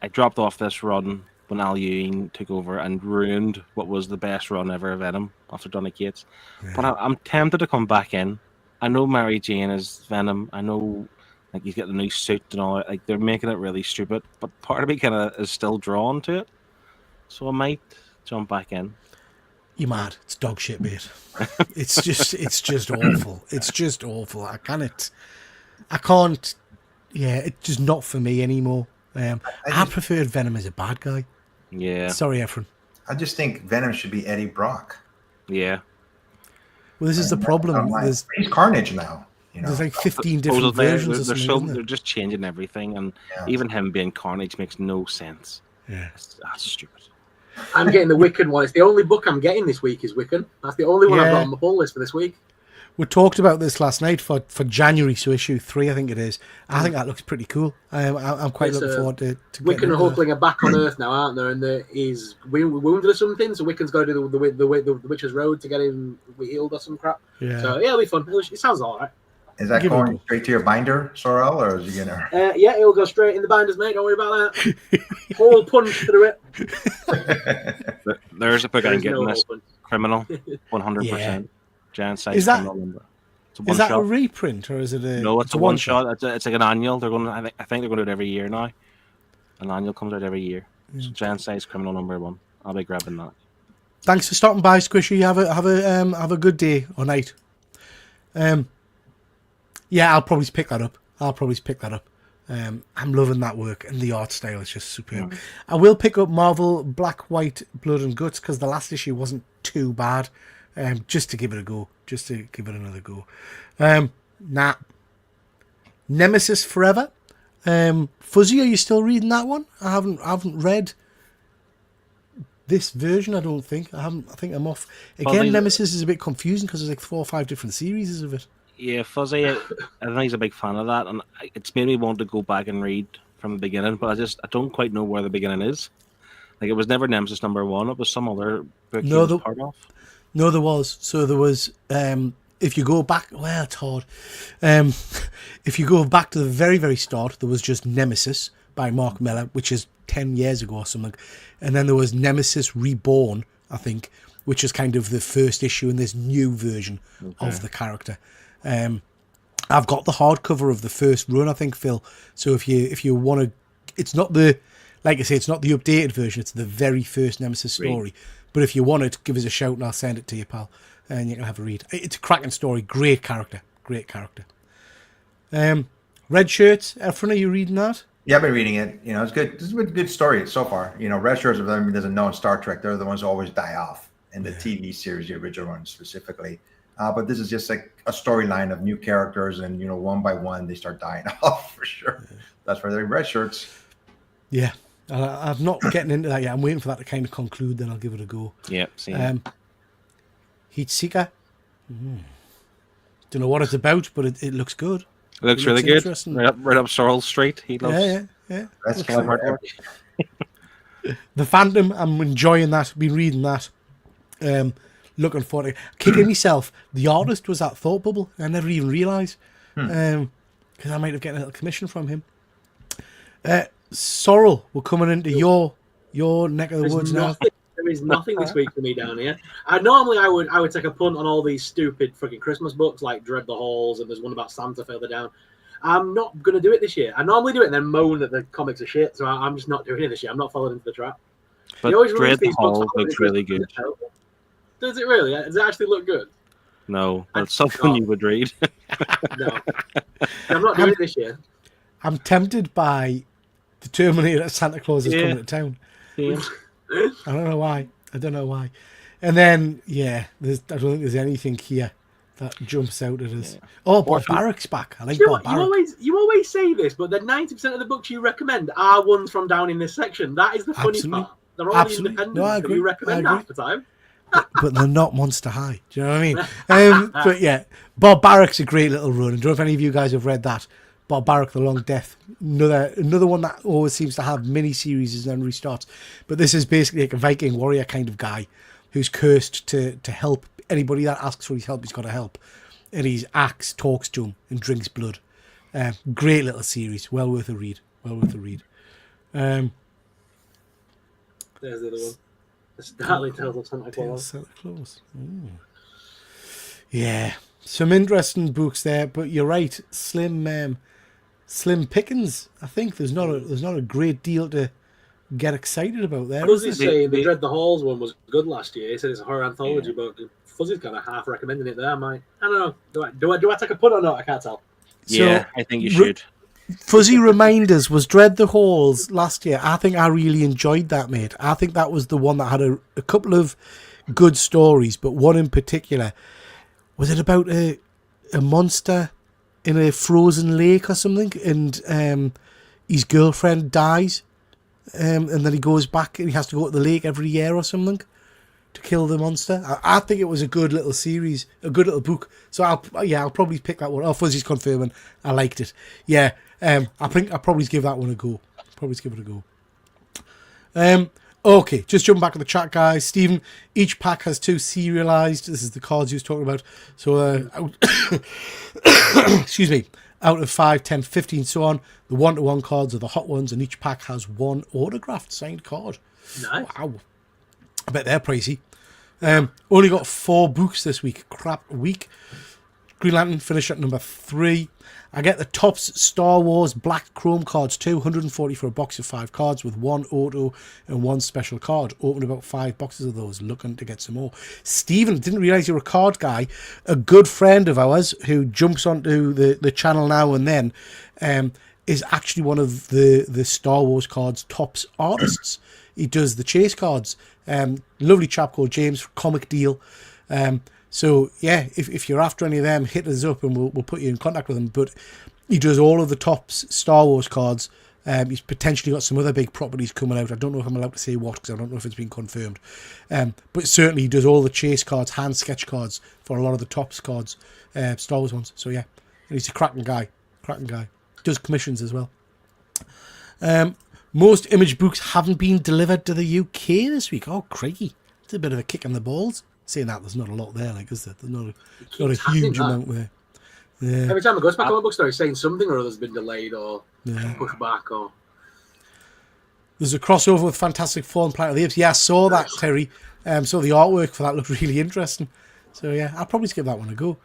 I dropped off this run when Al Ewing took over and ruined what was the best run ever of Venom after Donny Cates. Yeah. But I'm tempted to come back in. I know Mary Jane is Venom. I know like he's got the new suit and all that. Like they're making it really stupid, but part of me kind of is still drawn to it. So I might jump back in. You're mad. It's dog shit, mate. It's just awful. It's just awful. I can't. Yeah, it's just not for me anymore. I preferred Venom as a bad guy. Yeah. Sorry, Efren. I just think Venom should be Eddie Brock. Yeah. Well, this is the problem. He's Carnage now. You know? There's like 15 different versions. They're just changing everything, and even him being Carnage makes no sense. Yeah. That's stupid. I'm getting the Wiccan one. It's the only book I'm getting this week is Wiccan. That's the only one I've got on my pull list for this week. We talked about this last night for January, so issue 3, I think it is. I think that looks pretty cool. I'm quite looking forward to Wiccan and Hulkling are back on Earth now, aren't they? And he's wounded or something, so Wiccan's got to do the Witcher's Road to get him healed or some crap. Yeah. So yeah, it'll be fun. It sounds all right. Is that going straight to your binder, Sorrel, or is he gonna? Yeah, it'll go straight in the binders, mate. Don't worry about that. Whole punch through it. There's a book I'm getting this Criminal, 100%. Giant size. Is that Criminal number. Is that a reprint or is it a? No, it's a one shot. It's like an annual. They're going. I think they're going to do it every year now. An annual comes out every year. So Giant size Criminal #1. I'll be grabbing that. Thanks for stopping by, Squishy. Have a good day or night. Yeah, I'll probably pick that up. I'm loving that work, and the art style is just superb. I will pick up Marvel Black, White, Blood and Guts because the last issue wasn't too bad. Just to give it a go, just to give it another go. Nemesis Forever. Fuzzy, are you still reading that one? I haven't read this version. I don't think. I think I'm off. Again, Nemesis is a bit confusing because there's like 4 or 5 different series of it. Yeah, Fuzzy, I think he's a big fan of that, and it's made me want to go back and read from the beginning, but I don't quite know where the beginning is. Like, it was never Nemesis #1, it was some other book he was part of. No, there was. So there was, if you go back, well, it's hard. If you go back to the very, very start, there was just Nemesis by Mark Millar, which is 10 years ago or something. And then there was Nemesis Reborn, I think, which is kind of the first issue in this new version of the character. I've got the hardcover of the first run, I think, Phil. So if you want to, it's not the, like I say, it's not the updated version. It's the very first Nemesis story. But if you want it, give us a shout and I'll send it to you, pal, and you can have a read. It's a cracking story. Great character. Red Shirts. Efren, are you reading that? Yeah, I've been reading it. You know, it's good. This is a good story so far. You know, Red Shirts, if anyone doesn't know in Star Trek, they're the ones who always die off in the TV series, the original one specifically. But this is just like a storyline of new characters, and you know, one by one they start dying off for sure. That's why they're Red Shirts. Yeah, I'm not getting into that yet. I'm waiting for that to kind of conclude. Then I'll give it a go. Yeah, same. Heat Seeker. Don't know what it's about, but it looks good. It looks really good. Interesting. Right up Sorrel Street. He loves. Yeah. That's Looks fun. like- The Phantom, I'm enjoying that. Been reading that. Looking forward to it. Kicking myself. The artist was at Thought Bubble. I never even realised. Because I might have gotten a little commission from him. Sorrel, we're coming into your neck of the woods now. There is nothing this week for me down here. Normally I would take a punt on all these stupid fucking Christmas books like Dread the Halls, and there's one about Santa further down. I'm not going to do it this year. I normally do it and then moan that the comics are shit, so I'm just not doing it this year. I'm not falling into the trap. But They always Dread release the these books Hall on looks Christmas really and good. they're terrible. Does it really? Does it actually look good? No, that's something you would read. No. I'm not doing it this year. I'm tempted by the Terminator Santa Claus is Yeah. coming to town. Yeah. I don't know why. And then, I don't think there's anything here that jumps out at us. Oh, Bob Barrack's back. I like You know Bob what? Barrack. You always say this, but then 90% of the books you recommend are ones from down in this section. That is the funny Absolutely. part. They're all Absolutely. independent, No, I but agree. you recommend I agree. half the time. But they're not Monster High. Do you know what I mean? But yeah, Bob Barrack's a great little run. I don't know if any of you guys have read that. Bob Barrack, The Long Death. Another one that always seems to have mini-series and then restarts. But this is basically like a Viking warrior kind of guy who's cursed to help anybody that asks for his help. He's got to help. And his axe talks to him and drinks blood. Great little series. Well worth a read. There's the other one. The Starling Tales of Santa Claus. Santa Claus. Ooh. Yeah, some interesting books there, but you're right. Slim pickings. I think there's not a great deal to get excited about there. Fuzzy's Is there? saying the Dread the Halls one was good last year. He said it's a horror anthology book. Fuzzy's kind of half recommending it there. I don't know. Do I take a punt or not? I can't tell. Yeah, So, I think you should. Fuzzy Reminders was Dread the Halls last year. I think I really enjoyed that, mate. I think that was the one that had a couple of good stories, but one in particular. Was it about a monster in a frozen lake or something? And his girlfriend dies, and then he goes back and he has to go to the lake every year or something to kill the monster. I think it was a good little series, a good little book. So I'll probably pick that one. Oh, Fuzzy's confirming. I liked it. Yeah, I think I'll probably give that one a go. Okay, just jumping back to the chat, guys. Stephen, each pack has 2 serialized. This is the cards he was talking about. So, excuse me, out of 5, 10, 15, so on. The 1-to-1 cards are the hot ones, and each pack has 1 autographed signed card. Nice. Wow. I bet they're pricey. Only got 4 books this week. Crap week. Green Lantern finished at number 3. I get the Topps Star Wars Black Chrome cards too. 140 for a box of 5 cards with 1 auto and 1 special card. Opened about 5 boxes of those. Looking to get some more. Stephen, didn't realise you're a card guy. A good friend of ours who jumps onto the channel now and then is actually one of the Star Wars cards Topps artists. He does the chase cards. Lovely chap called James, Comic Deal. So yeah, if you're after any of them, hit us up and we'll put you in contact with him. But he does all of the Topps Star Wars cards. He's potentially got some other big properties coming out. I don't know if I'm allowed to say what because I don't know if it's been confirmed. But certainly he does all the chase cards, hand sketch cards for a lot of the Topps cards, Star Wars ones. So yeah, and he's a cracking guy. Does commissions as well. Most image books haven't been delivered to the UK this week. Oh, crikey. It's a bit of a kick in the balls. Saying that, there's not a lot there, is there? There's not a huge amount there. Yeah. Every time I go to my comic book store, he's saying something or other's been delayed or pushed back. Or There's a crossover with Fantastic Four and Planet of the Apes. Yeah, I saw that, Terry. So the artwork for that looked really interesting. So yeah, I'll probably give that one a go.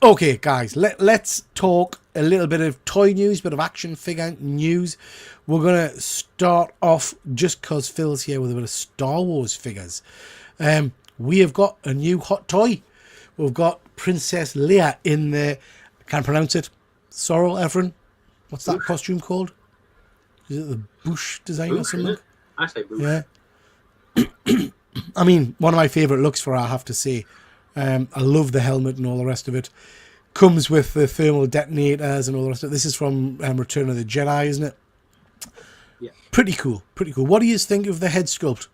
Okay, guys, let's talk a little bit of toy news, bit of action figure news. We're going to start off, just because Phil's here, with a bit of Star Wars figures. We have got a new hot toy. We've got Princess Leia in the, I can't pronounce it, Sorrel Everin. What's that costume called? Is it the Bush design or something? I say Bush. Yeah. I mean, one of my favourite looks for her, I have to say. I love the helmet and all the rest of it. Comes with the thermal detonators and all the rest of it. This is from Return of the Jedi, isn't it? Yeah. Pretty cool. What do you think of the head sculpt?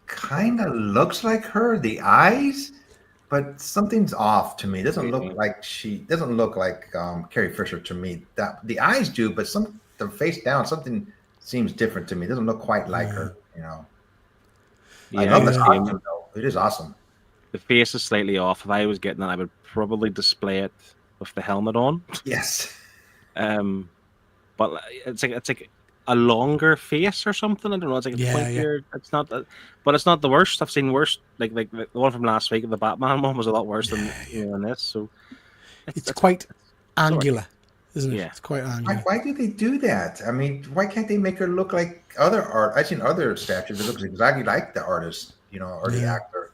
kind of looks like her, the eyes, but something's off to me. It doesn't look like doesn't look like Carrie Fisher to me. That the eyes do, but the face down, something seems different to me. It doesn't look quite like her, you know. I love this costume though. It is awesome. The face is slightly off. If I was getting it, I would probably display it with the helmet on. Yes. But it's like a longer face or something. I don't know. It's like a pointier. It's not, but it's not the worst. I've seen worse. Like the one from last week, the Batman one was a lot worse than this. So it's quite angular, isn't it? Yeah. It's quite angular. Why do they do that? I mean, why can't they make her look like other art? I've seen other statues that looks exactly like the artist, you know, or the actor.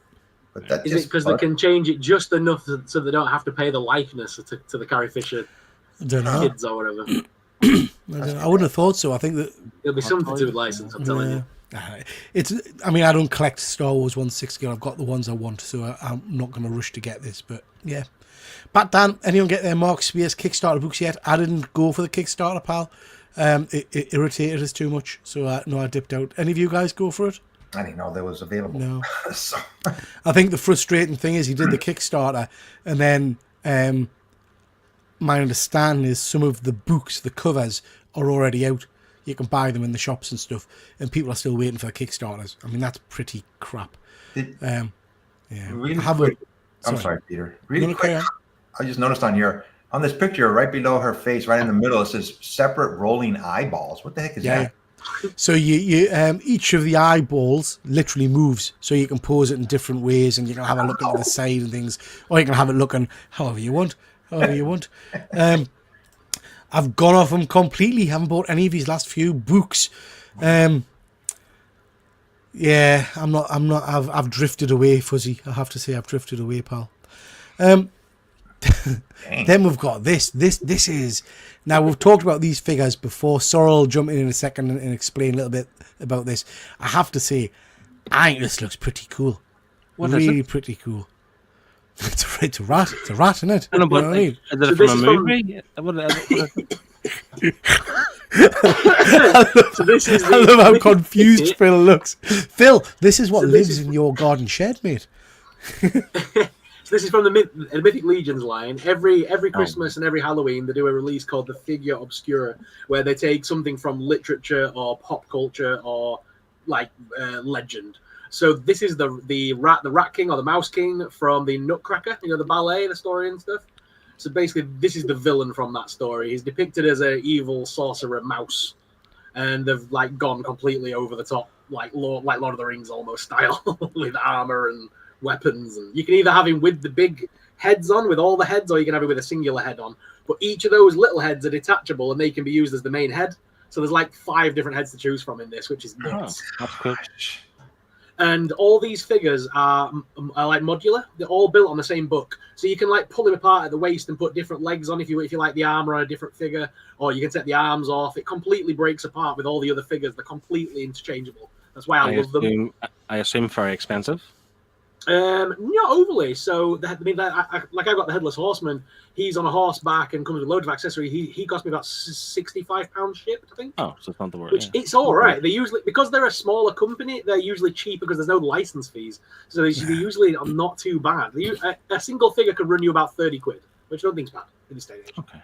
But that is it because they can change it just enough so they don't have to pay the likeness to the Carrie Fisher kids or whatever? I wouldn't have thought so. I think that it'll be something to do with license. I'm telling you. It's. I mean, I don't collect Star Wars 160. I've got the ones I want, so I'm not going to rush to get this. But yeah, Pat Dan, anyone get their Mark Spears Kickstarter books yet? I didn't go for the Kickstarter, pal. It irritated us too much, so I dipped out. Any of you guys go for it? I didn't know that was available. No. So. I think the frustrating thing is he did the Kickstarter, and then my understanding is some of the books, the covers, are already out. You can buy them in the shops and stuff, and people are still waiting for the Kickstarters. I mean, that's pretty crap. Yeah. Really quick, I'm sorry, Peter. Really quick, I just noticed on this picture right below her face, right in the middle, it says separate rolling eyeballs. What the heck is that? So you each of the eyeballs literally moves, so you can pose it in different ways, and you can have a look at the side and things, or you can have it looking however you want. I've gone off him completely. Haven't bought any of his last few books. I'm not. I've drifted away, Fuzzy. I have to say, I've drifted away, pal. Then we've got this. This is now we've talked about these figures before. Sorrel will jump in a second and explain a little bit about this. I have to say, I think this looks pretty cool. Really pretty cool. It's a rat. It's a rat, isn't it? I know, but is it from a movie? I love how confused Phil looks. Phil, this is what lives in your garden shed, mate. This is from the Mythic Legions line. Every Christmas and every Halloween, they do a release called the Figure Obscura, where they take something from literature or pop culture or like legend. So this is the Rat King or the Mouse King from the Nutcracker, the ballet, the story and stuff. So basically, this is the villain from that story. He's depicted as an evil sorcerer mouse, and they've like gone completely over the top, like Lord of the Rings almost style, with armor and weapons. And you can either have him with the big heads on, with all the heads, or you can have it with a singular head on. But each of those little heads are detachable, and they can be used as the main head. So there's like 5 different heads to choose from in this, which is nuts. That's cool. And all these figures are like modular. They're all built on the same book, so you can like pull them apart at the waist and put different legs on if you like the armor on a different figure, or you can take the arms off. It completely breaks apart with all the other figures. They're completely interchangeable. That's why I love them. I assume very expensive. Not overly. So I got the Headless Horseman. He's on a horseback and comes with loads of accessory. He cost me about £65 shipped, I think. Oh, so it's not the word. Which it's all right. They usually, because they're a smaller company, they're usually cheaper because there's no license fees. So they usually are not too bad. A single figure could run you about 30 quid, which I don't think's bad in this day and age. Okay.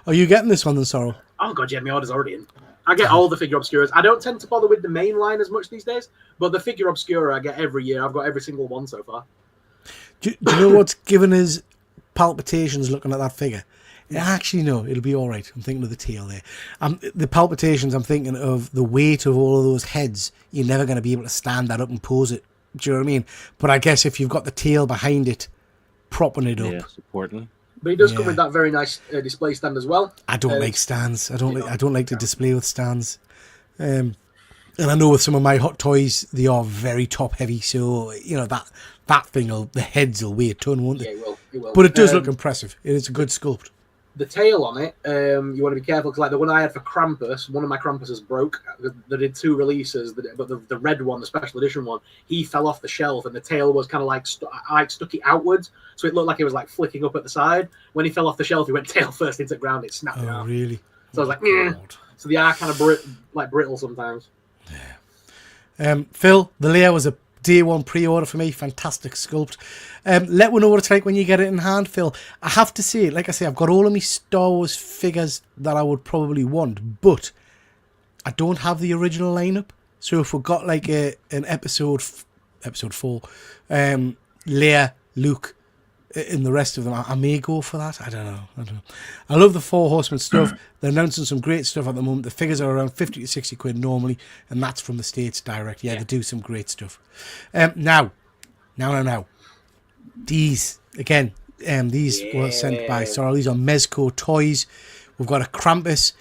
Are you getting this one then, Sorrow? Oh god, yeah, my order's already in. I get all the Figure Obscuras. I don't tend to bother with the main line as much these days, but the Figure Obscura I get every year. I've got every single one so far. Do you know what's given us palpitations looking at that figure? Actually, no, it'll be all right. I'm thinking of the tail there. The palpitations, I'm thinking of the weight of all of those heads. You're never going to be able to stand that up and pose it. Do you know what I mean? But I guess if you've got the tail behind it, propping it up. Supporting. But it does come with that very nice display stand as well. I don't like stands. I don't like to display with stands. And I know with some of my Hot Toys, they are very top heavy. So that thing, the heads will weigh a ton, won't they? Yeah, it will. But it does look impressive. It is a good sculpt. The tail on it, you want to be careful because like the one I had for Krampus, one of my Krampuses broke. They did 2 releases, but the red one, the special edition one, he fell off the shelf and the tail was kind of like stuck it outwards, so it looked like it was like flicking up at the side. When he fell off the shelf, he went tail first into the ground. It snapped it out. Really? So I was like, yeah. So they are kind of brittle sometimes. Phil, the layer was a day one pre-order for me. Fantastic sculpt. Let me know what it's like when you get it in hand, Phil. I have to say, like I say, I've got all of my Star Wars figures that I would probably want, but I don't have the original lineup. So if we've got like an episode 4, Leia, Luke, and the rest of them, I may go for that. I don't know. I love the 4 Horsemen stuff. They're announcing some great stuff at the moment. The figures are around 50 to 60 quid normally, and that's from the States direct. Yeah, they do some great stuff. Now. These, again, these were sent by Sorrel. These are Mezco toys. We've got a Krampus,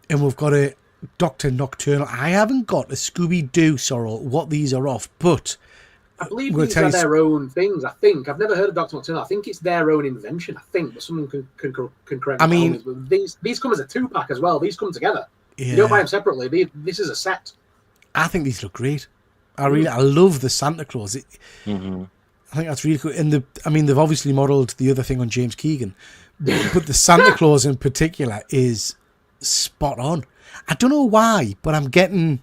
and we've got a Dr. Nocturnal. I haven't got a Scooby-Doo, Sorrel, what these are off, but I believe these are their own things. I think I've never heard of Dr. Nocturnal. I think it's their own invention. I think, but someone can correct me. I mean, but these come as a 2-pack as well. These come together. Yeah. You don't buy them separately. This is a set. I think these look great. I love the Santa Claus. I think that's really cool. And they've obviously modelled the other thing on James Keegan, but the Santa Claus in particular is spot on. I don't know why, but I'm getting.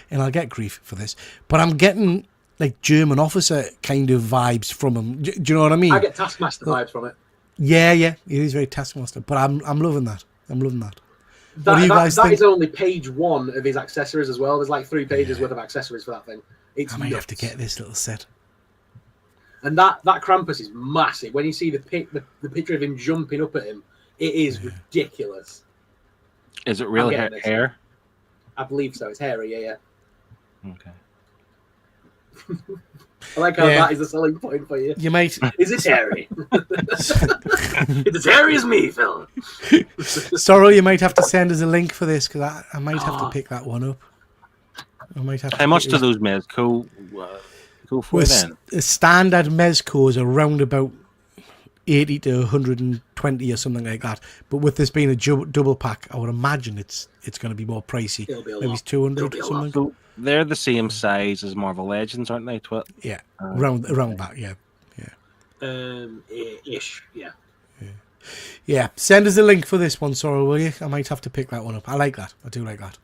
And I'll get grief for this, but I'm getting like German officer kind of vibes from him. Do you know what I mean? I get Taskmaster vibes from it. Yeah, it is very Taskmaster, but I'm loving that. What do you guys think? That is only page 1 of his accessories as well. There's like 3 pages worth of accessories for that thing. I might have to get this little set. And that Krampus is massive. When you see the picture of him jumping up at him, it is ridiculous. Is it real hair? I believe so. It's hairy, yeah. Okay. I like how that is a selling point for you. You might. Is it hairy? It's as hairy as me, Phil. Sorrow, you might have to send us a link for this because I might have to pick that one up. How much do those Mezco go for then? A standard Mezco is around about 80 to 120 or something like that. But with this being a double pack, I would imagine it's going to be more pricey. Maybe it's 200 or something. So they're the same size as Marvel Legends, aren't they? Yeah, around that, yeah. Ish, yeah. Yeah, send us a link for this one, Sorrel, will you? I might have to pick that one up. I like that. I do like that.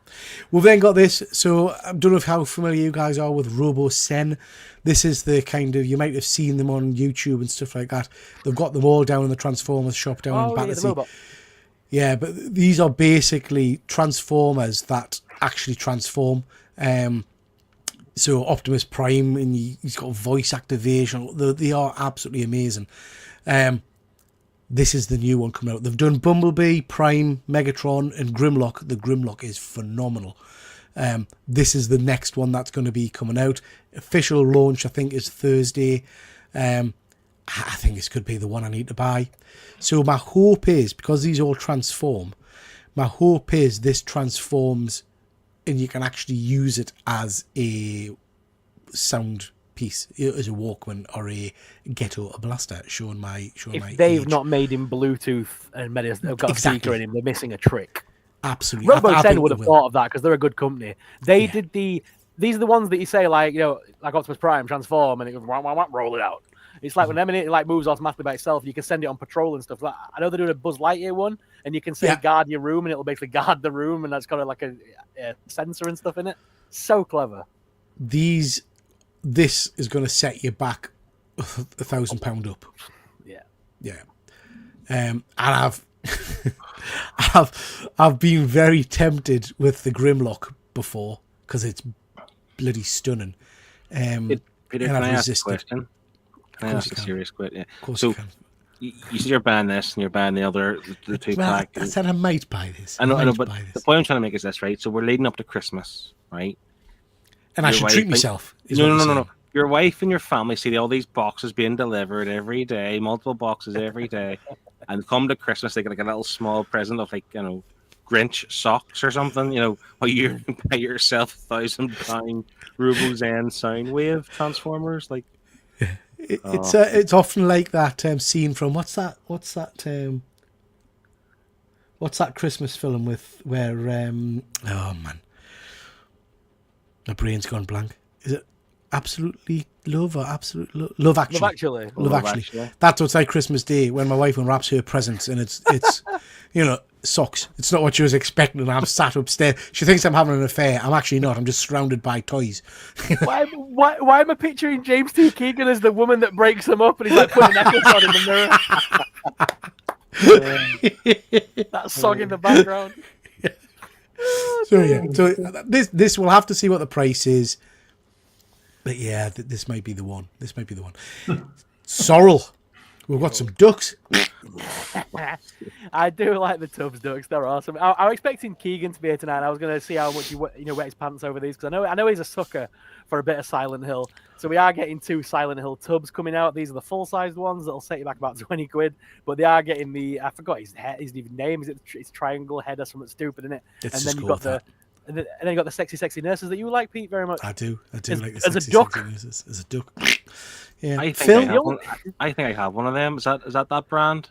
We've then got this. So I don't know how familiar you guys are with Robo Sen. This is the kind of, you might have seen them on YouTube and stuff like that. They've got them all down in the Transformers shop down in Battersea. Yeah, but these are basically Transformers that actually transform. So Optimus Prime, and he's got voice activation. They are absolutely amazing. This is the new one coming out. They've done Bumblebee, Prime, Megatron, and Grimlock. The Grimlock is phenomenal. This is the next one that's going to be coming out. Official launch, I think, is Thursday. I think this could be the one I need to buy. So my hope is, because these all transform, my hope is this transforms and you can actually use it as a sound piece, as a Walkman or a Ghetto Blaster, showing my if they've age. not made him Bluetooth and they've got a speaker in him, they're missing a trick. Absolutely. Robo10 would have thought of that because they're a good company. They did these are the ones that you say, like, you know, like Optimus Prime, transform, and it goes, wah, wah, wah, roll it out. It's like when it like moves automatically by itself, you can send it on patrol and stuff. Like, I know they're doing a Buzz Lightyear one, and you can say guard your room, and it'll basically guard the room, and that's got like a sensor and stuff in it. So clever. This is going to set you back £1,000 up. Yeah. And I've been very tempted with the Grimlock before because it's bloody stunning. Peter, can I ask a question? Can I ask a serious question? Yeah. So you said you're buying this and you're buying the other, the 2-pack. I said I might buy this. I know, but the point I'm trying to make is this, right? So we're leading up to Christmas, right? And I should treat myself. No. Your wife and your family see all these boxes being delivered every day, multiple boxes every day, and come to Christmas, they get like a little small present of, like, you know, Grinch socks or something. You know, while you buy yourself £1,000 Robo-Zen Soundwave Transformers, like. It's often like that scene from what's that Christmas film with where oh man, my brain's gone blank. Is it Absolutely Love or Absolute Love Actually? Love Actually. That's what's like Christmas Day when my wife unwraps her presents, and it's you know, socks. It's not what she was expecting, and I'm sat upstairs. She thinks I'm having an affair. I'm actually not. I'm just surrounded by toys. Why am I picturing James T. Keegan as the woman that breaks them up and he's like putting a necklace on in the mirror? That song in the background. So yeah, so this we'll have to see what the price is. But yeah, this might be the one. This might be the one. Sorrel. We've got some ducks. I do like the Tubbs ducks. They're awesome. I'm expecting Keegan to be here tonight. I was going to see how much he wet his pants over these because I know he's a sucker for a bit of Silent Hill. So we are getting 2 Silent Hill Tubbs coming out. These are the full-sized ones that'll set you back about 20 quid. But they are getting the I forgot his name. Is it it's triangle head or something stupid in it? It's and just then you've called got that. and then you got the sexy nurses that you like, Pete, very much. I do like the as a sexy duck. nurses. As a duck. Yeah. I Phil? think I have one of them. Is that brand?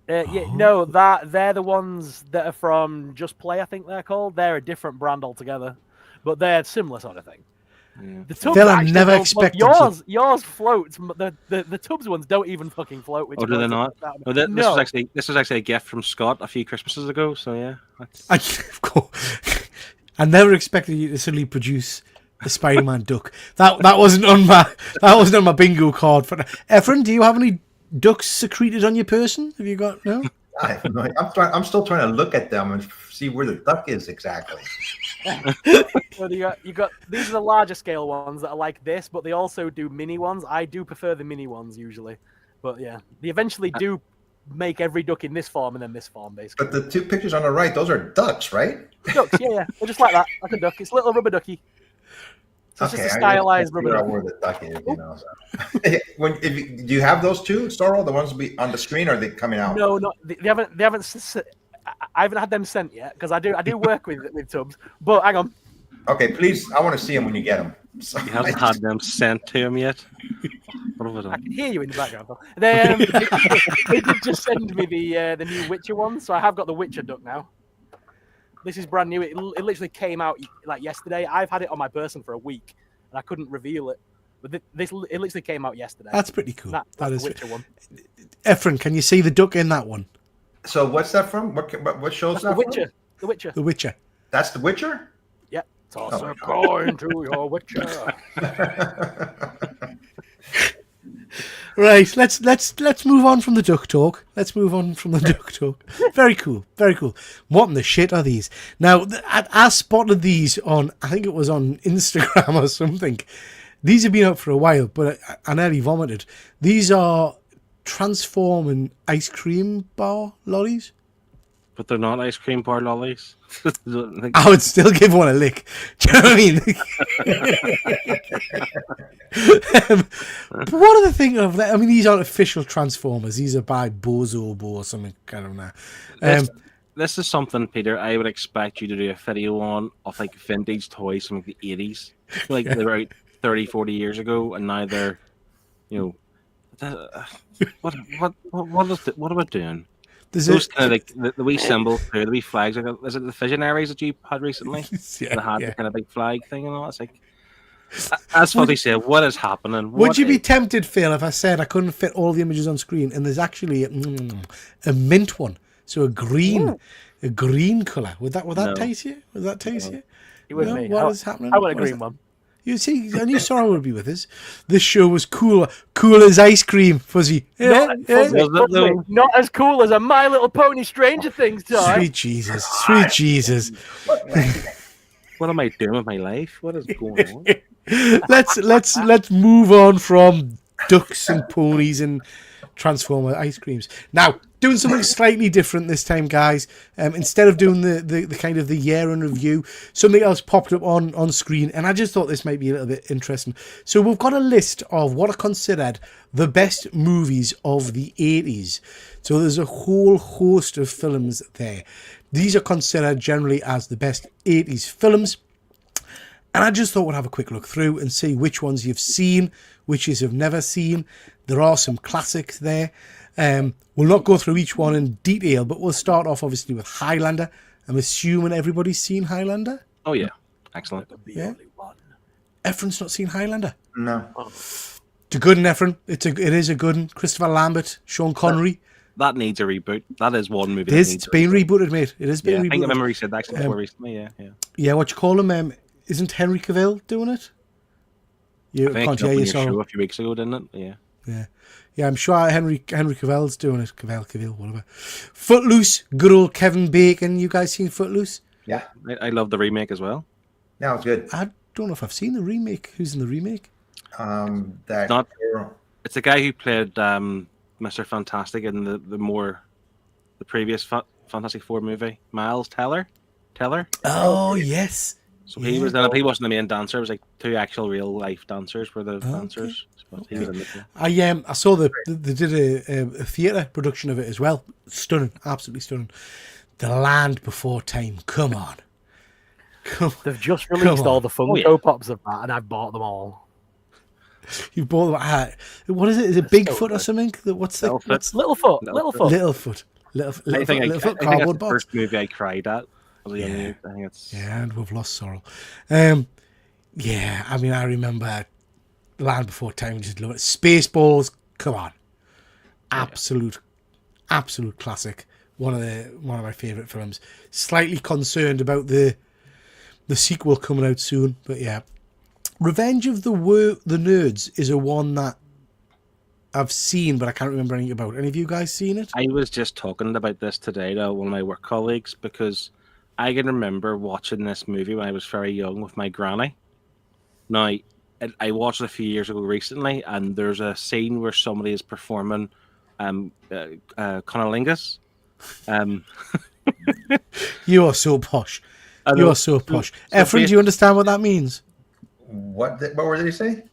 No, they're the ones that are from Just Play, I think they're called. They're a different brand altogether, but they're similar sort of thing. Yeah. The Tubbs Phil, I actually never don't expected float. Yours floats. The Tubbs ones don't even fucking float. Which Oh, do they makes not? it- No, this No. was actually a gift from Scott a few Christmases ago. So yeah, Of course. I never expected you to suddenly produce a Spider-Man duck. That wasn't on my bingo card. For Efren, do you have any ducks secreted on your person? Have you got no? I have no idea. I'm still trying to look at them and see where the duck is exactly. Well, you got these are the larger scale ones that are like this, but they also do mini ones. I do prefer the mini ones usually, but yeah, they eventually do make every duck in this form and then this form basically. But the 2 pictures on the right, those are ducks, right? Ducks, yeah, they're just like that, like a duck. It's a little rubber ducky. So it's just a stylized I rubber can't ducky. figure out where the duck is, you know. So. Do you have those 2, Sorrel? The ones be on the screen, or are they coming out? No, they haven't. I haven't had them sent yet because I do work with Tubbs. But hang on. Okay, please. I want to see them when you get them. So, he hasn't had them sent to him yet. What have I I done? can hear you in the background. They did just send me the new Witcher one, so I have got the Witcher duck now. This is brand new. It literally came out like yesterday. I've had it on my person for a week, and I couldn't reveal it. But it literally came out yesterday. That's pretty cool. That's That the is. Witcher one. Efren, can you see the duck in that one? so what's that from? What show's That's that the Witcher. from? The Witcher. The Witcher. That's The Witcher? Yeah. Toss Oh, a coin to your Witcher. Right, let's move on from the duck talk. Very cool, very cool. What in the shit are these? Now, I spotted these on, I think it was on Instagram or something. These have been out for a while, but I nearly vomited. These are transforming ice cream bar lollies. But they're not ice cream bar lollies. I would still give one a lick. Do you know what I mean? But what are the thing of that? I mean, these aren't official Transformers. These are by Bozobo or something. I don't know. This is something, Peter, I would expect you to do a video on of like vintage toys from the 80s. Like they were out 30, 40 years ago, and now they're, what am I doing? Those kind of like the wee symbol, the wee flags. Like, is it the Visionaries that you had recently? Yeah, that had yeah. the kind of big flag thing and all. It's like that's what they say. What is happening? Would you be tempted, Phil, if I said I couldn't fit all the images on screen, and there's actually a mint one, so a green colour? Would that No. taste you? Would that taste you? You with No? me? What is happening? I want a What is green that? one. You see, I knew Sarah would be with us. This show was cool as ice cream, Fuzzy. Not, Yeah. not as cool as a My Little Pony Stranger Things toy. Sweet Jesus, sweet Jesus. What am I doing with my life? What is going on? Let's move on from ducks and ponies and Transformer ice creams. Now, doing something slightly different this time, guys. Instead of doing the kind of the year in review, something else popped up on screen, and I just thought this might be a little bit interesting. So we've got a list of what are considered the best movies of the 80s. So there's a whole host of films there. These are considered generally as the best 80s films. And I just thought we'd have a quick look through and see which ones you've seen, which you've never seen. There are some classics there. We'll not go through each one in detail, but we'll start off obviously with Highlander. I'm assuming everybody's seen Highlander. Oh yeah, excellent. Yeah. Efren's not seen Highlander. No. It's a good one, Efren. It is a good one. Christopher Lambert, Sean Connery. that needs a reboot. That is one movie. It's been rebooted, mate. It has been I think I rebooted. remember he said that actually before recently. Yeah. Yeah, what you call him? Isn't Henry Cavill doing it? You I think can't it hear came up you, on your sorry. show a few weeks ago, didn't it? Yeah. Yeah, I'm sure Henry Cavill's doing it. Cavill, whatever. Footloose, good old Kevin Bacon. You guys seen Footloose? Yeah. I love the remake as well. No, it's good. I don't know if I've seen the remake. Who's in the remake? That Not- girl. It's the guy who played Mr. Fantastic in the previous Fantastic Four movie, Miles Teller. Oh, yes. So he was he wasn't the main dancer. It was like two actual real life dancers were the dancers. But he was in the I saw they did a theatre production of it as well. Stunning, absolutely stunning. The Land Before Time. Come on. They've just released all the Funko Pops of that, and I've bought them all. You bought them. What is it? Is it Bigfoot or something? What's the Littlefoot. Littlefoot? I think Littlefoot that's the cardboard box. first movie I cried at as a young age. I think it's And we've lost Sorrel. Yeah, I mean, I remember Land Before Time. Just love it. Spaceballs. Come on, absolute classic. One of my favourite films. Slightly concerned about the sequel coming out soon, but yeah. Revenge of the Nerds is a one that I've seen, but I can't remember anything about. Any of you guys seen it? I was just talking about this today to one of my work colleagues because I can remember watching this movie when I was very young with my granny. Now, I watched it a few years ago recently, and there's a scene where somebody is performing Conolingus. You are so posh. You are so posh. Efren, do you understand what that means? What word did he say? Is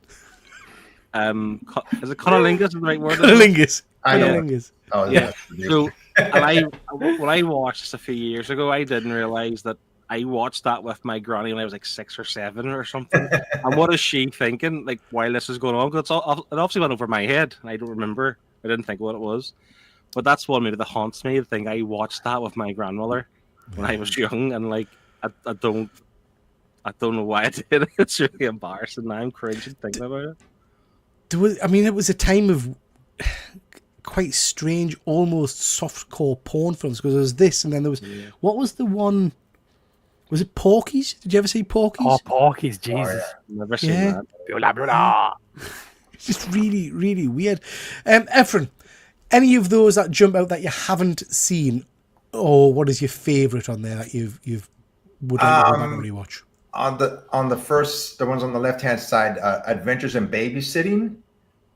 it Conolingus the right word? Conolingus. I know. Conolingus. Oh, Yeah. So, when I watched this a few years ago, I didn't realize that I watched that with my granny when I was like 6 or 7 or something. And what is she thinking? Like while this is going on, because it obviously went over my head, and I don't remember. I didn't think what it was. But that's one movie that haunts me. I think I watched that with my grandmother when I was young, and like I don't know why I did it. It's really embarrassing. Now I'm cringing thinking about it. It was a time of quite strange, almost softcore porn films, because there was this, and then there was what was the one? Was it Porky's? Did you ever see Porky's? Oh, Porky's, Jesus! Never seen that. It's just really, really weird. Efren, any of those that jump out that you haven't seen, or what is your favourite on there that you've would like to go back and rewatch? On the first, the ones on the left hand side, Adventures in Babysitting.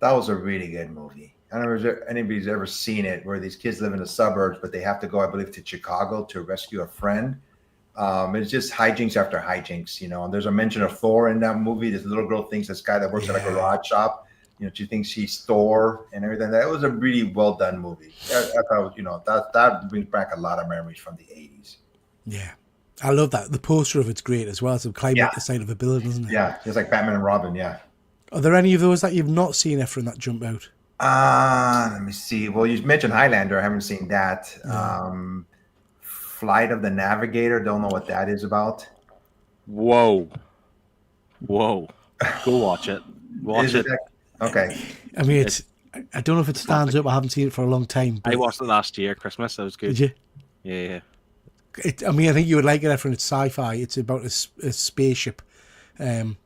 That was a really good movie. I don't know if anybody's ever seen it, where these kids live in the suburbs, but they have to go, I believe, to Chicago to rescue a friend. It's just hijinks after hijinks, and there's a mention of Thor in that movie. This little girl thinks this guy that works at a garage shop, she thinks he's Thor and everything. That was a really well done movie. I thought, that brings back a lot of memories from the 80s. Yeah, I love that. The poster of it's great as well. It's climbing up the side of a building, isn't it? Yeah, just like Batman and Robin. Yeah. Are there any of those that you've not seen, Efren, that jump out? Let me see. Well, you mentioned Highlander. I haven't seen that. Flight of the Navigator. Don't know what that is about. Whoa. Go watch it. Watch it. Okay. I mean, I don't know if it stands up. I haven't seen it for a long time. I watched it last year, Christmas. That was good. Did you? Yeah. I think you would like it, Efren. It's sci-fi. It's about a spaceship. I'm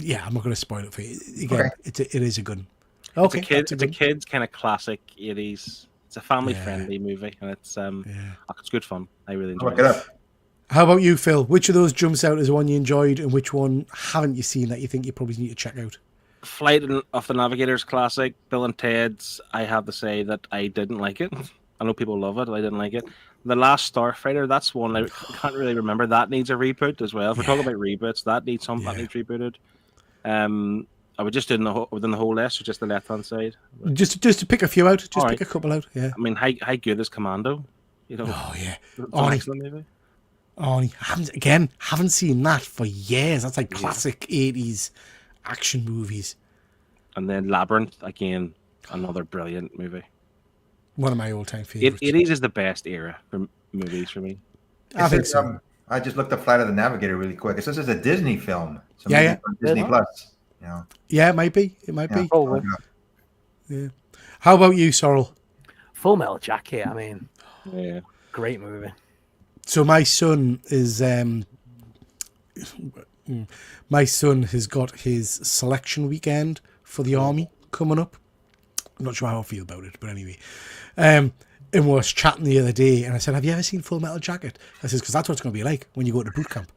not going to spoil it for you. Again, it is a good one. Okay, it's a kid's kind of classic 80s. It's a family-friendly movie, and it's good fun. I really enjoyed it. How about you, Phil? Which of those jumps out as one you enjoyed, and which one haven't you seen that you think you probably need to check out? Flight of the Navigator's classic. Bill and Ted's, I have to say that I didn't like it. I know people love it, but I didn't like it. The Last Starfighter, that's one I can't really remember. That needs a reboot as well. If we're talking about reboots, that needs rebooted. I would just do within the whole list, or just the left-hand side. Just to pick a few out. Just pick a couple out. Yeah. I mean, how good is Commando? Oh yeah. Haven't seen that for years. That's like classic 80s action movies. And then Labyrinth, again, another brilliant movie. One of my all-time favorites. 80s is the best era for movies for me. I think so. I just looked up Flight of the Navigator really quick. It says it's a Disney film. So yeah. Disney Plus. Yeah, it might be. It might be. Probably. Yeah. How about you, Sorrel? Full Metal Jacket. I mean, Yeah. great movie. So my son has got his selection weekend for the army coming up. I'm not sure how I feel about it, but anyway. And we was chatting the other day, and I said, "Have you ever seen Full Metal Jacket?" I says, "Because that's what it's going to be like when you go to boot camp."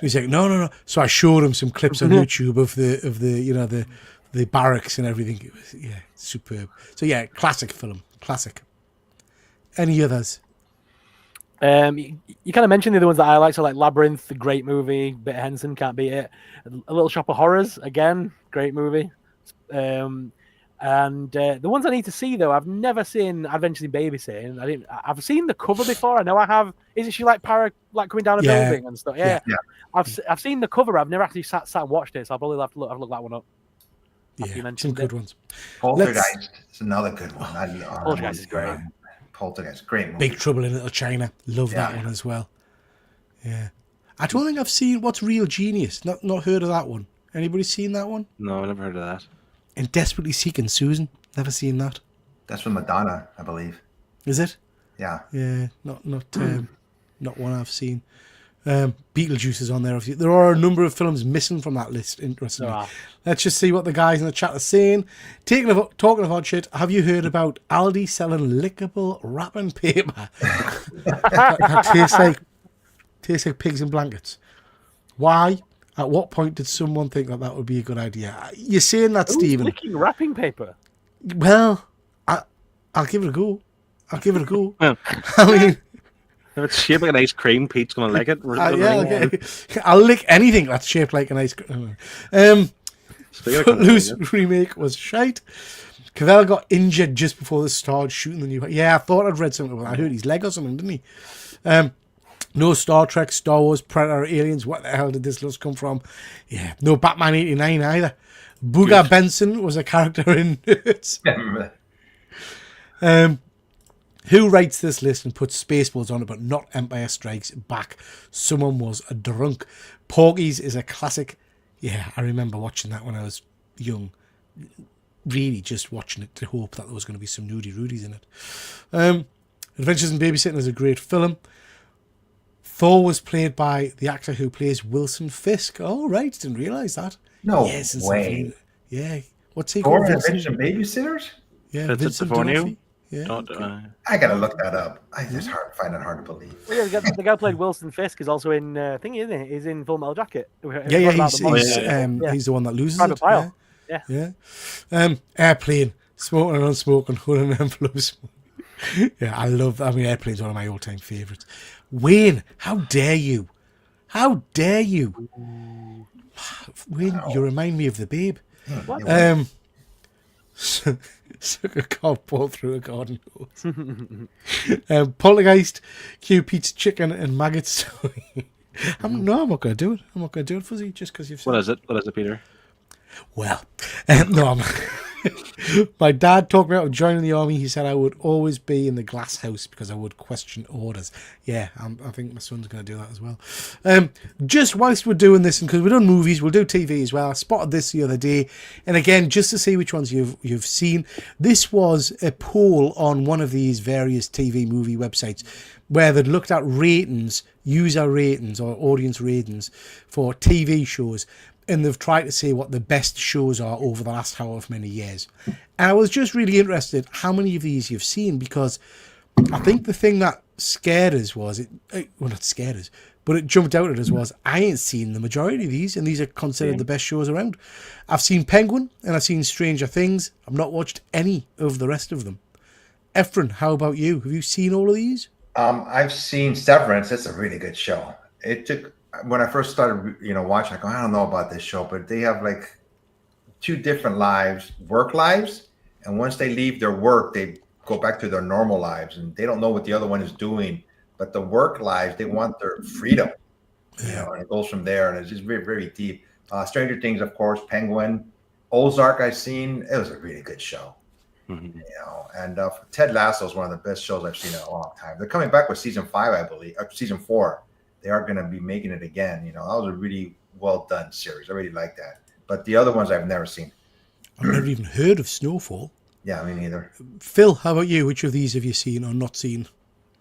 He's like, "No." So I showed him some clips on YouTube of the barracks and everything. It was superb. So yeah, classic film, classic. Any others? You kind of mentioned the other ones that I like, so like Labyrinth, a great movie. Bit of Henson, can't beat it. A Little Shop of Horrors, again, great movie. And the ones I need to see though, I've never seen Adventures in Babysitting. I've seen the cover before. I know I have. Isn't she like coming down a building and stuff? Yeah. I've seen the cover. I've never actually sat and watched it, so I'll probably have to look that one up. Yeah, some good ones. Poltergeist is another good one. Poltergeist is great. Poltergeist, great movie. Big Trouble in Little China. Love that one as well. Yeah. I don't think I've seen What's Real Genius. Not heard of that one. Anybody seen that one? No, I never heard of that. And Desperately Seeking Susan. Never seen that. That's from Madonna, I believe. Is it? Yeah. Yeah. Not one I've seen. Beetlejuice is on there. There are a number of films missing from that list. Interestingly, let's just see what the guys in the chat are saying. Talking of odd shit, have you heard about Aldi selling lickable wrapping paper that tastes like pigs in blankets? Why? At what point did someone think that would be a good idea? You're saying that, Stephen? Licking wrapping paper. Well, I'll give it a go. I mean. If it's shaped like an ice cream, Pete's going to lick it. Okay. I'll lick anything that's shaped like an ice cream. Footloose remake was shite. Cavell got injured just before they started shooting the new... Yeah, I thought I'd read something about that. I heard his leg or something, didn't he? No Star Trek, Star Wars, Predator, Aliens. What the hell did this list come from? Yeah, no Batman 89 either. Booger Benson was a character in Nerds. Who writes this list and puts Spaceballs on it, but not Empire Strikes Back? Someone was a drunk. Porky's is a classic. Yeah, I remember watching that when I was young. Really just watching it to hope that there was going to be some nudie rudies in it. Adventures in Babysitting is a great film. Thor was played by the actor who plays Wilson Fisk. Oh, right. Didn't realise that. No way. Yeah. What's he Thor called? and Adventures in Babysitters? Yeah, Vincent D'Onofrio. Yeah. I gotta look that up. I just find it hard to believe. Well, yeah, the guy who played Wilson Fisk is also in thing, isn't he? He's in Full Metal Jacket. He's the one that loses Private it. Pile. Yeah. Airplane, smoking and unsmoking, holding envelopes. Yeah, I love that. I mean, Airplane's one of my all-time favourites. Wayne, how dare you? How dare you? Wayne, you remind me of the Babe. What? Suck a cob ball through a garden hose. Poltergeist, Q Pizza Chicken, and Maggot Story. I'm not going to do it. I'm not going to do it, Fuzzy, just because you've said What is it, Peter? Well, no, my dad talked me out of joining the army. He said I would always be in the glass house because I would question orders. Yeah, I think my son's going to do that as well. Just whilst we're doing this, and because we've done movies, we'll do TV as well. I spotted this the other day, and again, just to see which ones you've seen. This was a poll on one of these various TV movie websites where they'd looked at ratings, user ratings or audience ratings for TV shows. And they've tried to say what the best shows are over the last however many years. And I was just really interested how many of these you've seen, because I think the thing that scared us was, not scared us, but it jumped out at us was, I ain't seen the majority of these, and these are considered the best shows around. I've seen Penguin, and I've seen Stranger Things. I've not watched any of the rest of them. Efren, how about you? Have you seen all of these? I've seen Severance. It's a really good show. It took... When I first started, watching, I go, I don't know about this show, but they have like two different lives, work lives, and once they leave their work, they go back to their normal lives, and they don't know what the other one is doing. But the work lives, they want their freedom, and it goes from there, and it's just very, very deep. Stranger Things, of course, Penguin, Ozark. I've seen. It was a really good show, And Ted Lasso is one of the best shows I've seen in a long time. They're coming back with season 5, I believe, or season 4. They are going to be making it again. That was a really well done series. I really like that. But the other ones I've never seen. I've never even heard of Snowfall. Yeah, me neither. Phil, how about you? Which of these have you seen or not seen?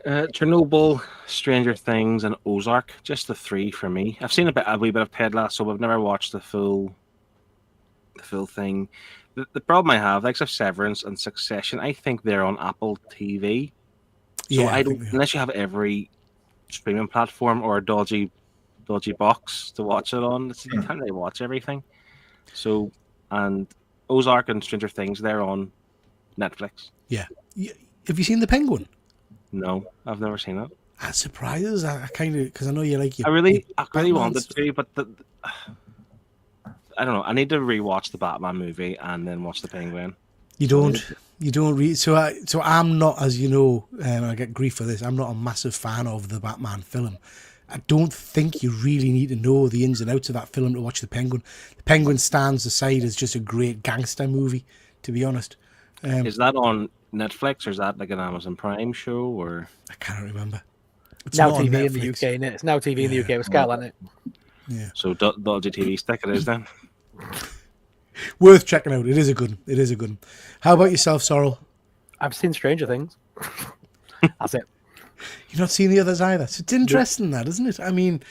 Chernobyl, Stranger Things, and Ozark. Just the three for me. I've seen a wee bit of Ted Lasso, but I've never watched the full thing. The problem I have, like Severance and Succession, I think they're on Apple TV. So I don't, unless you have every streaming platform or a dodgy box to watch it on, you can't really watch everything. So, and Ozark and Stranger Things, they're on Netflix. Yeah. Have you seen The Penguin? No, I've never seen it. That surprises. I kind of, because I know you like your. I really wanted to, but I don't know. I need to rewatch the Batman movie and then watch The Penguin. You don't read. So I'm not, as you know, I get grief for this. I'm not a massive fan of the Batman film. I don't think you really need to know the ins and outs of that film to watch The Penguin. The Penguin stands aside as just a great gangster movie, to be honest. Is that on Netflix, or is that like an Amazon Prime show, or I can't remember. It's Now not on TV in the Netflix. UK, innit? It's Now TV in the UK with Skyline, it. Yeah, so dodgy TV stick it is then? worth checking out. It is a good one. It is a good one. How about yourself, Sorrel? I've seen Stranger Things. That's it. You've not seen the others either. So it's interesting, that, isn't it? I mean,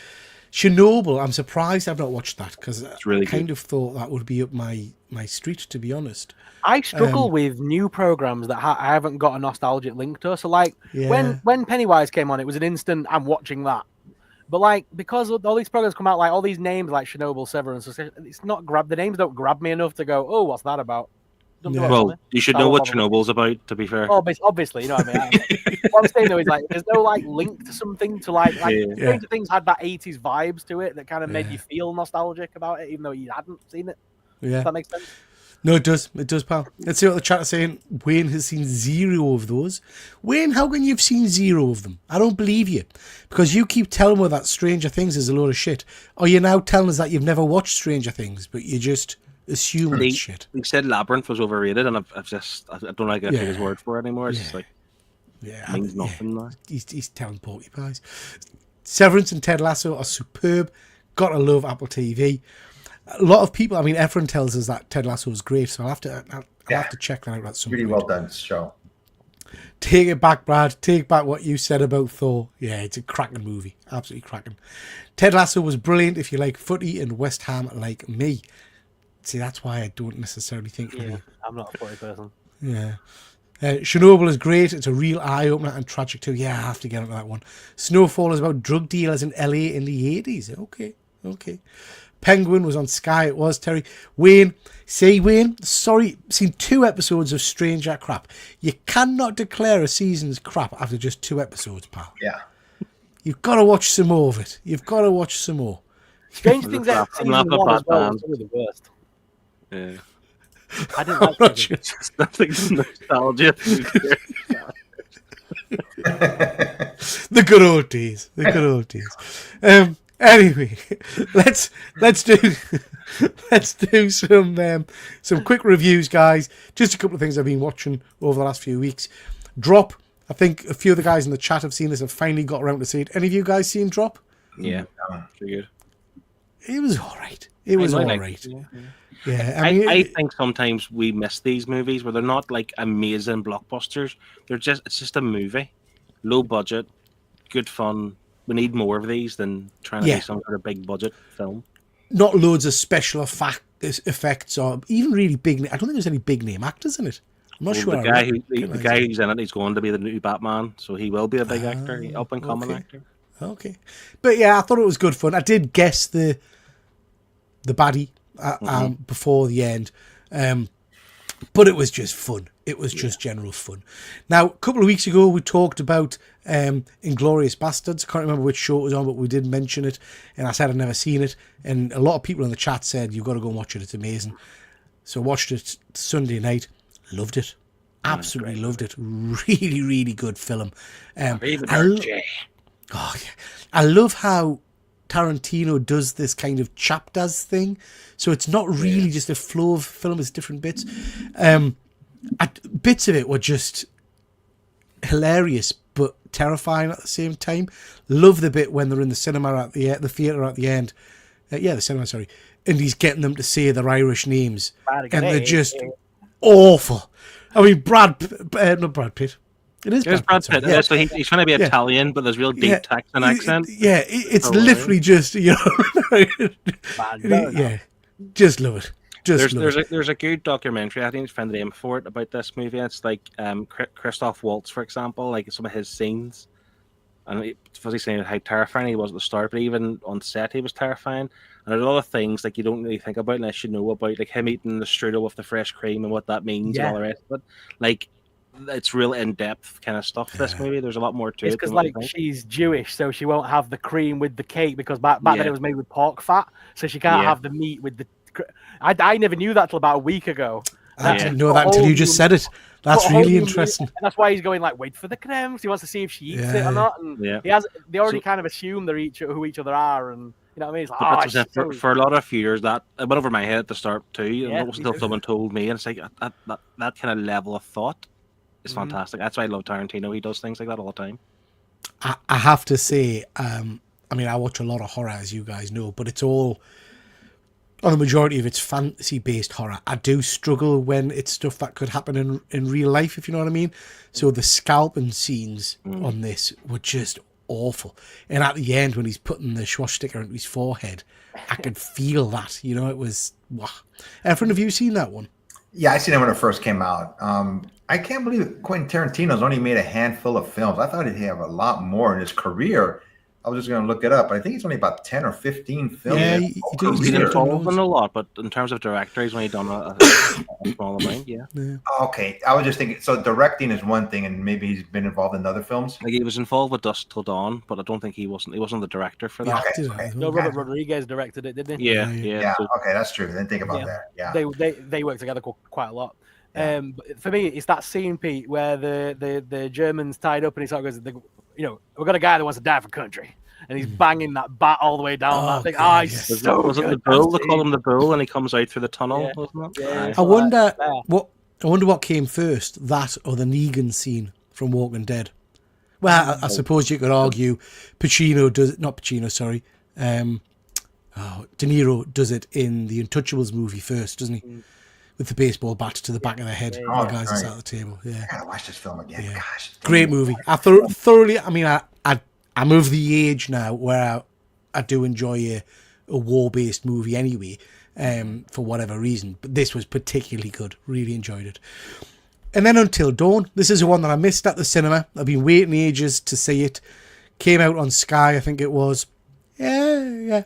Chernobyl, I'm surprised I've not watched that, because really I kind of thought that would be up my street, to be honest. I struggle with new programs that I haven't got a nostalgic link to. So, like, when Pennywise came on, it was an instant, I'm watching that. But, like, because all these programs come out, like, all these names, like Chernobyl, Severance, it's not the names don't grab me enough to go, oh, what's that about? Well, you should know what Chernobyl's about, to be fair. Oh, obviously, you know what I mean? What I'm saying, though, is, like, there's no, like, link to something to, like Stranger Things had that 80s vibes to it that kind of made you feel nostalgic about it, even though you hadn't seen it. Yeah. Does that make sense? No, it does. It does, pal. Let's see what the chat is saying. Wayne has seen 0 of those. Wayne, how can you have seen 0 of them? I don't believe you. Because you keep telling me that Stranger Things is a load of shit. Or you're now telling us that you've never watched Stranger Things, but you just assume it's shit. He said Labyrinth was overrated, and I don't like to take his word for it anymore. It's just like, means nothing now. He's telling porcupines. Severance and Ted Lasso are superb. Gotta love Apple TV. A lot of people, I mean, Efren tells us that Ted Lasso is great, so I'll have to check that out at some Really point. well done show. Take it back, Brad. Take back what you said about Thor. Yeah, it's a cracking movie. Absolutely cracking. Ted Lasso was brilliant if you like footy and West Ham like me. See, that's why I don't necessarily think... I'm not a footy person. Yeah. Chernobyl is great. It's a real eye-opener and tragic too. Yeah, I have to get into that one. Snowfall is about drug dealers in LA in the 80s. Okay. Penguin was on Sky. It was, Terry. Wayne, sorry, seen 2 episodes of Stranger Crap. You cannot declare a season's crap after just 2 episodes, pal. Yeah. You've got to watch some more of it. You've got to watch some more. Strange Things that season 1 as well was probably the worst. Yeah. I didn't like it. Nothing's nostalgia. The good old days. Anyway, let's do some quick reviews, guys. Just a couple of things I've been watching over the last few weeks. Drop. I think a few of the guys in the chat have seen this. Have finally got around to see it. Any of you guys seen Drop? Yeah, pretty good. It was all right. It was all right. Yeah, I think sometimes we miss these movies where they're not like amazing blockbusters. It's just a movie, low budget, good fun. We need more of these than trying to be some sort of big budget film. Not loads of special effects or even really big. I don't think there's any big name actors in it. I'm not sure. The guy who's in it, he's going to be the new Batman, so he will be a big actor, up and coming actor. Okay, but yeah, I thought it was good fun. I did guess the baddie before the end, but it was just fun. It was just general fun. Now, a couple of weeks ago, we talked about Inglourious Bastards. I can't remember which show it was on, but we did mention it, and I said I'd never seen it, and a lot of people in the chat said you've got to go and watch it. It's amazing. So watched it Sunday night. Loved it. Absolutely loved it. Really, really good film. I love how Tarantino does this kind of chapters thing. So it's not really just a flow of film, it's different bits. Bits of it were just hilarious but terrifying at the same time. Love the bit when they're in the cinema at the theatre at the end. The cinema, sorry. And he's getting them to say their Irish names. And they're just awful. I mean, not Brad Pitt. It is There's Brad Brad Pitt. Pitt. Yeah. So he's trying to be Italian, but there's real deep text and accent. Yeah, it's Oh, literally just, you know. Yeah, just love it. There's a good documentary. I think it's found the name for it about this movie. It's like Christoph Waltz, for example, like some of his scenes, and he's saying how terrifying he was at the start, but even on set he was terrifying. And there's a lot of things like you don't really think about unless you know about, like him eating the strudel with the fresh cream and what that means and all the rest of it. Like it's real in-depth kind of stuff. This movie, there's a lot more to it. It's because like she's Jewish, so she won't have the cream with the cake because back then it was made with pork fat, so she can't have the meat with the. I never knew that till about a week ago. I didn't know that until you just said it. That's really interesting. And that's why he's going like, wait for the creme. He wants to see if she eats it or not. And they already kind of assume they're who each other are, and you know what I mean. It's like, for a lot of years that it went over my head at the start too. And it wasn't until someone told me, and it's like that kind of level of thought is fantastic. That's why I love Tarantino. He does things like that all the time. I have to say, I mean, I watch a lot of horror, as you guys know, but it's all, on the majority of it's fantasy-based horror. I do struggle when it's stuff that could happen in real life, if you know what I mean. So the scalping scenes on this were just awful. And at the end, when he's putting the swastika into his forehead, I could feel that. You know, it was... Wow. Efren, have you seen that one? Yeah, I seen it when it first came out. I can't believe Quentin Tarantino's only made a handful of films. I thought he'd have a lot more in his career. I was just going to look it up, but I think it's only about 10 or 15 films. Yeah, he's involved in a lot, but in terms of director, he's only done a small amount, yeah. Okay, I was just thinking, so directing is one thing, and maybe he's been involved in other films? Like he was involved with Dusk Till Dawn, but I don't think he wasn't the director for that. Okay. No, Robert Rodriguez directed it, didn't he? Yeah. So, okay, that's true. Then think about that. Yeah. They work together quite a lot. But for me, it's that scene, Pete, where the German's tied up and he sort of goes, we've got a guy that wants to die for country. And he's banging that bat all the way down that thing. God, was it the bull? They call him the bull, and he comes out through the tunnel, wasn't it? Yeah, I wonder what came first, that or the Negan scene from Walking Dead. Well, I suppose you could argue De Niro does it in the Untouchables movie first, doesn't he? With the baseball bat to the back of the head. Oh, the guys right. at the table. Yeah. I gotta watch this film again. Yeah. Gosh, Great movie. I thoroughly. I mean, I'm of the age now where I do enjoy a war-based movie anyway, for whatever reason. But this was particularly good. Really enjoyed it. And then Until Dawn. This is the one that I missed at the cinema. I've been waiting ages to see it. Came out on Sky, I think it was. Yeah.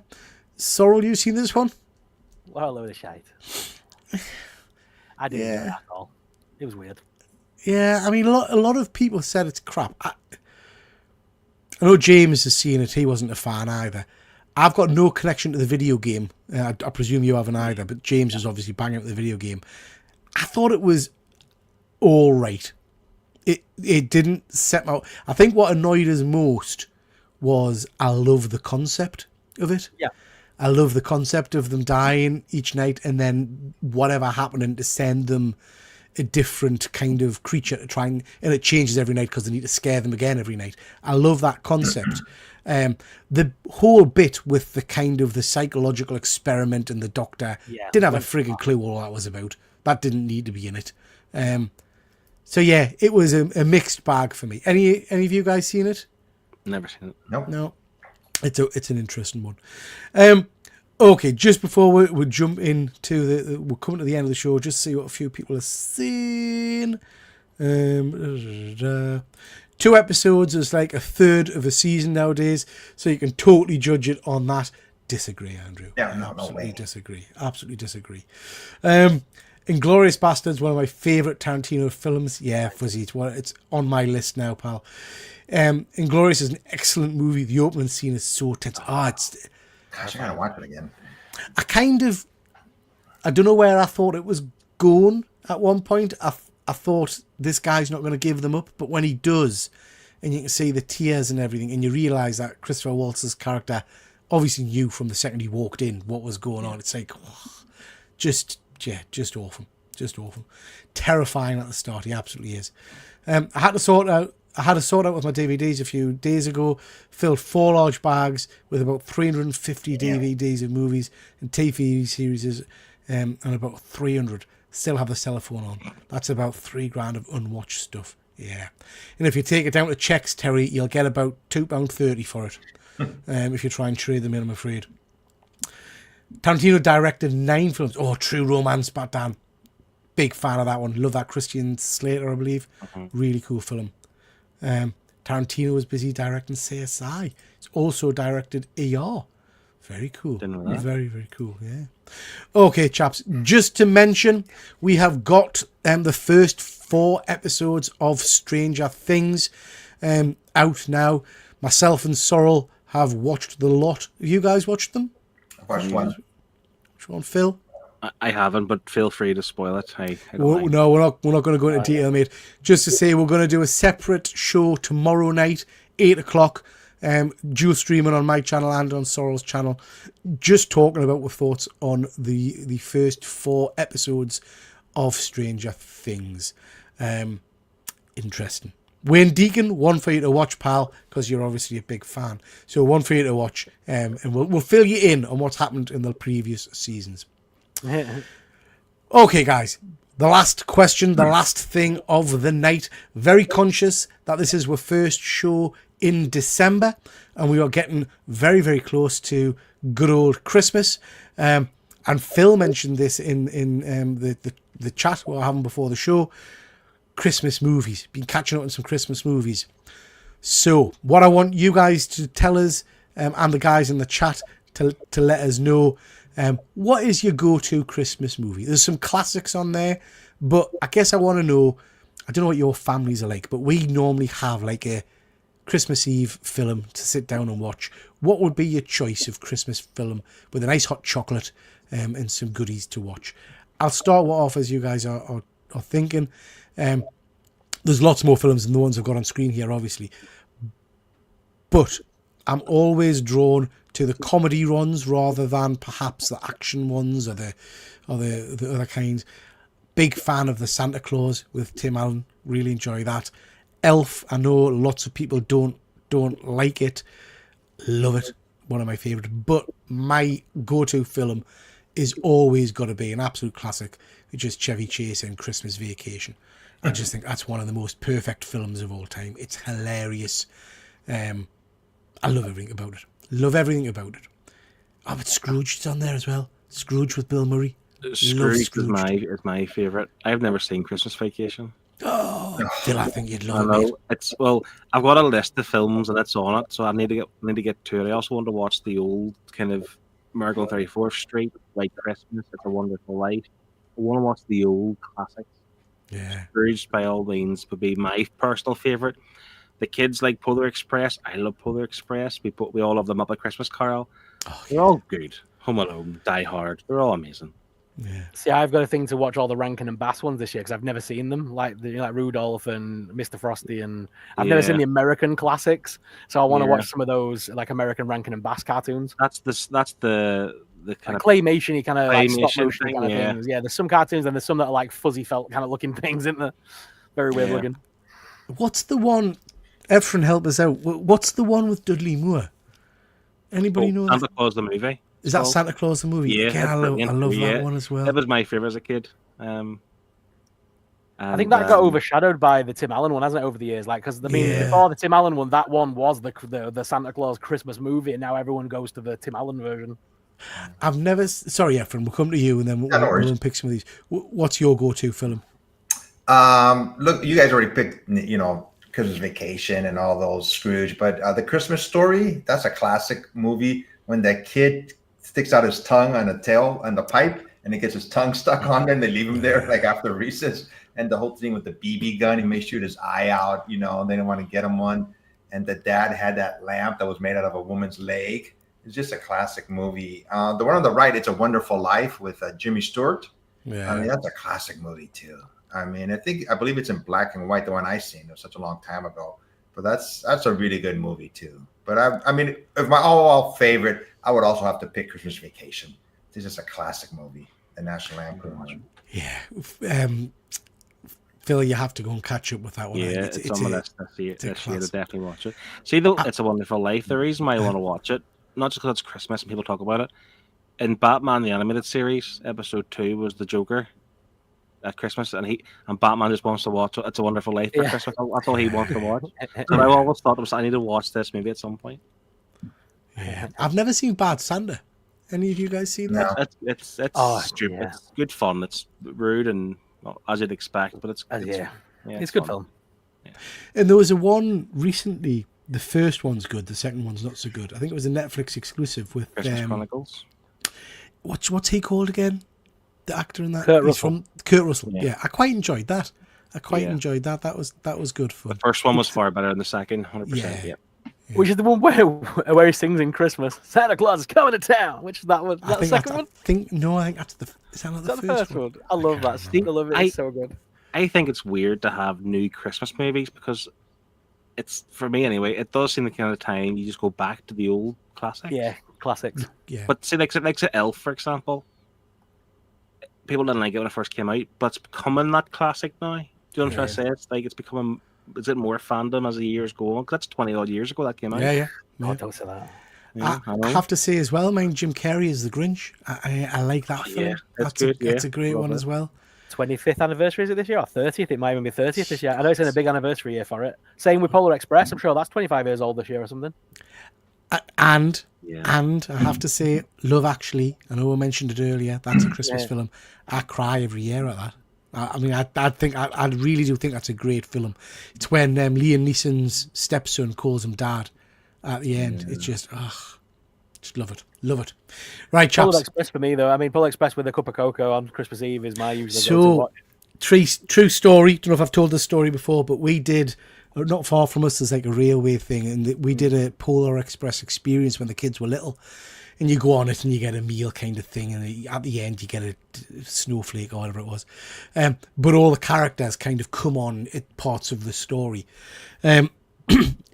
Sorrel, you seen this one? What a load of shite. I didn't enjoy it at all. It was weird. Yeah, I mean, a lot of people said it's crap. I know James has seen it. He wasn't a fan either. I've got no connection to the video game. I presume you haven't either, but James is obviously banging up the video game. I thought it was all right. It didn't set my... I think what annoyed us most was I love the concept of it. Yeah. I love the concept of them dying each night and then whatever happening to send them a different kind of creature to try and it changes every night because they need to scare them again every night. I love that concept. The whole bit with the kind of the psychological experiment and the doctor didn't have a frigging clue what all that was about. That didn't need to be in it. So yeah, it was a mixed bag for me. Any of you guys seen it? Never seen it. Nope. No. It's an interesting one. Okay, just before we jump into we're coming to the end of the show, just see what a few people have seen. 2 episodes is like a third of a season nowadays, so you can totally judge it on that. Disagree, Andrew. Yeah, no Absolutely way. disagree. Absolutely disagree. Inglourious Basterds, one of my favourite Tarantino films. Yeah, Fuzzy, it's on my list now, pal. Inglourious is an excellent movie. The opening scene is so tense. Gosh, I gotta watch it again. I don't know where I thought it was going at one point. I thought this guy's not going to give them up, but when he does, and you can see the tears and everything, and you realise that Christopher Waltz's character obviously knew from the second he walked in what was going on. It's like, just awful. Just awful. Terrifying at the start. He absolutely is. I had to sort out with my DVDs a few days ago. Filled 4 large bags with about 350 DVDs of movies and TV series, and about 300 still have the telephone on. That's about £3,000 of unwatched stuff. Yeah. And if you take it down to checks, Terry, you'll get about £2.30 for it. If you try and trade them in, I'm afraid. Tarantino directed 9 films. Oh, True Romance, Dan. Big fan of that one. Love that. Christian Slater, I believe. Really cool film. Tarantino was busy directing CSI. He's also directed ER. Very cool. Very, very cool, yeah. Okay, chaps, just to mention, we have got the first 4 episodes of Stranger Things out now. Myself and Sorrel have watched the lot. Have you guys watched them? I've watched one. Which one, Phil? I haven't, but feel free to spoil it. No, we're not going to go into detail, mate. Just to say, we're going to do a separate show tomorrow night, 8 o'clock, dual streaming on my channel and on Sorrel's channel, just talking about our thoughts on the first 4 episodes of Stranger Things. Interesting. Wayne Deacon, one for you to watch, pal, because you're obviously a big fan. So one for you to watch, and we'll fill you in on what's happened in the previous seasons. Okay, guys, the last question, the last thing of the night. Very conscious that this is our first show in December, and we are getting very, very close to good old Christmas. And Phil mentioned this in the chat we were having before the show. Christmas movies. Been catching up on some Christmas movies. So, what I want you guys to tell us, and the guys in the chat to let us know, what is your go-to Christmas movie? There's some classics on there, but I guess I want to know, I don't know what your families are like, but we normally have like a Christmas Eve film to sit down and watch. What would be your choice of Christmas film with a nice hot chocolate and some goodies to watch? I'll start off as you guys are thinking. There's lots more films than the ones I've got on screen here, obviously, but I'm always drawn to the comedy ones rather than perhaps the action ones or the other kinds. Big fan of the Santa Claus with Tim Allen. Really enjoy that. Elf, I know lots of people don't like it. Love it. One of my favourites. But my go-to film is always got to be an absolute classic, which is Chevy Chase and Christmas Vacation. I just think that's one of the most perfect films of all time. It's hilarious. I love everything about it. Love everything about it. Oh, but Scrooge is on there as well. Scrooge with Bill Murray. Scrooge is my favourite. I've never seen Christmas Vacation. Oh, Phil, I think you'd love it. I've got a list of films and that's on it, so I need to get to it. I also want to watch the old kind of Miracle on 34th Street, like Christmas, It's a Wonderful Life. I want to watch the old classics. Yeah. Scrooge, by all means, would be my personal favourite. The kids like Polar Express. I love Polar Express. We all love them up at Christmas Carol. Oh, They're all good. Home Alone, Die Hard. They're all amazing. Yeah. See, I've got a thing to watch all the Rankin and Bass ones this year because I've never seen them, like Rudolph and Mr. Frosty, and I've never seen the American classics. So I want to watch some of those like American Rankin and Bass cartoons. That's the kind of claymation-y kind of like stop claymation motion kind of things. Yeah, there's some cartoons and there's some that are like fuzzy felt kind of looking things, isn't there? Very weird looking. What's the one? Efren, help us out. What's the one with Dudley Moore? Anybody know? Santa Claus the movie. Is that Santa Claus the movie? Yeah, I love that one as well. That was my favorite as a kid. I think that got overshadowed by the Tim Allen one, hasn't it, over the years? Like, because before the Tim Allen one, that one was the Santa Claus Christmas movie, and now everyone goes to the Tim Allen version. I've never. Sorry, Efren. We'll come to you, and then we'll unpick some of these. What's your go-to film? Look, you guys already picked, Christmas Vacation and all those Scrooge, but the Christmas Story, that's a classic movie when that kid sticks out his tongue on the tail and the pipe and he gets his tongue stuck on there and they leave him there like after recess, and the whole thing with the BB gun, he may shoot his eye out, and they don't want to get him one, and the dad had that lamp that was made out of a woman's leg. It's just a classic movie. The one on the right, It's a Wonderful Life with Jimmy Stewart. Yeah. I mean, that's a classic movie too. I mean, I believe it's in black and white, the one I seen. It was such a long time ago. But that's a really good movie too. But I mean, if my all favorite, I would also have to pick Christmas Vacation. This is a classic movie, the National Lampoon. Yeah. Phil, you have to go and catch up with that one. Yeah, it's on the list this year to definitely watch it. See, though, It's a Wonderful Life. The reason why I want to watch it, not just because it's Christmas and people talk about it, in Batman the Animated Series, episode 2 was the Joker. at Christmas, and Batman just wants to watch It's a Wonderful Life for Yeah. Christmas. That's all he wants to watch. So I always thought I need to watch this maybe at some point. Yeah. I've never seen Bad Santa. Any of you guys seen that? It's Oh, stupid. yeah. It's good fun. It's rude and well, as you'd expect, but it's it's good fun. film. And there was a one recently. The first one's good. The second one's not so good. I think it was a Netflix exclusive with Christmas Chronicles. What's he called again? The actor in that? Kurt He's Russell. from Kurt Russell. Yeah. Yeah, I quite enjoyed that. Yeah. Enjoyed that. That was good fun. The first one was far better than the second, 100%. Yeah. Which is the one where he sings in Christmas. Santa Claus is coming to town. Which that was I that the think second one? I think that's the. Is that not Is that the the first first one? one? I love that. can't I love it. It's so good. I think it's weird to have new Christmas movies because it's, for me anyway, it does seem the kind of time you just go back to the old classics. Yeah, classics. Yeah. But see, like Elf, for example, people didn't like it when it first came out, but it's becoming that classic now. Do you know what I'm trying to say? It's like it's becoming. Is it more fandom as the years go on? Because that's 20 odd years ago that came out. Yeah. Oh, don't say that. Yeah, I have to say as well, Jim Carrey is the Grinch. I like that film. yeah, that's good, That's a great love one it. as well. 25th anniversary is it this year or 30th? It might even be 30th this year. I know it's in a big anniversary year for it. Same with Polar Express. I'm sure that's 25 years old this year or something. And Yeah. I have to say, Love Actually. I know I mentioned it earlier. That's a Christmas film. I cry every year at that. I really do think that's a great film. It's when Liam Neeson's stepson calls him dad at the end. It's just, just love it. Right, chaps. Polar Express for me though. I mean, Polar Express with a cup of cocoa on Christmas Eve is my usual So, go-to watch. true story. Don't know if I've told this story before, but we did, not far from us, there's like a railway thing, and we did a Polar Express experience when the kids were little. And you go on it and you get a meal kind of thing, and at the end you get a snowflake or whatever it was. But all the characters kind of come on at parts of the story. And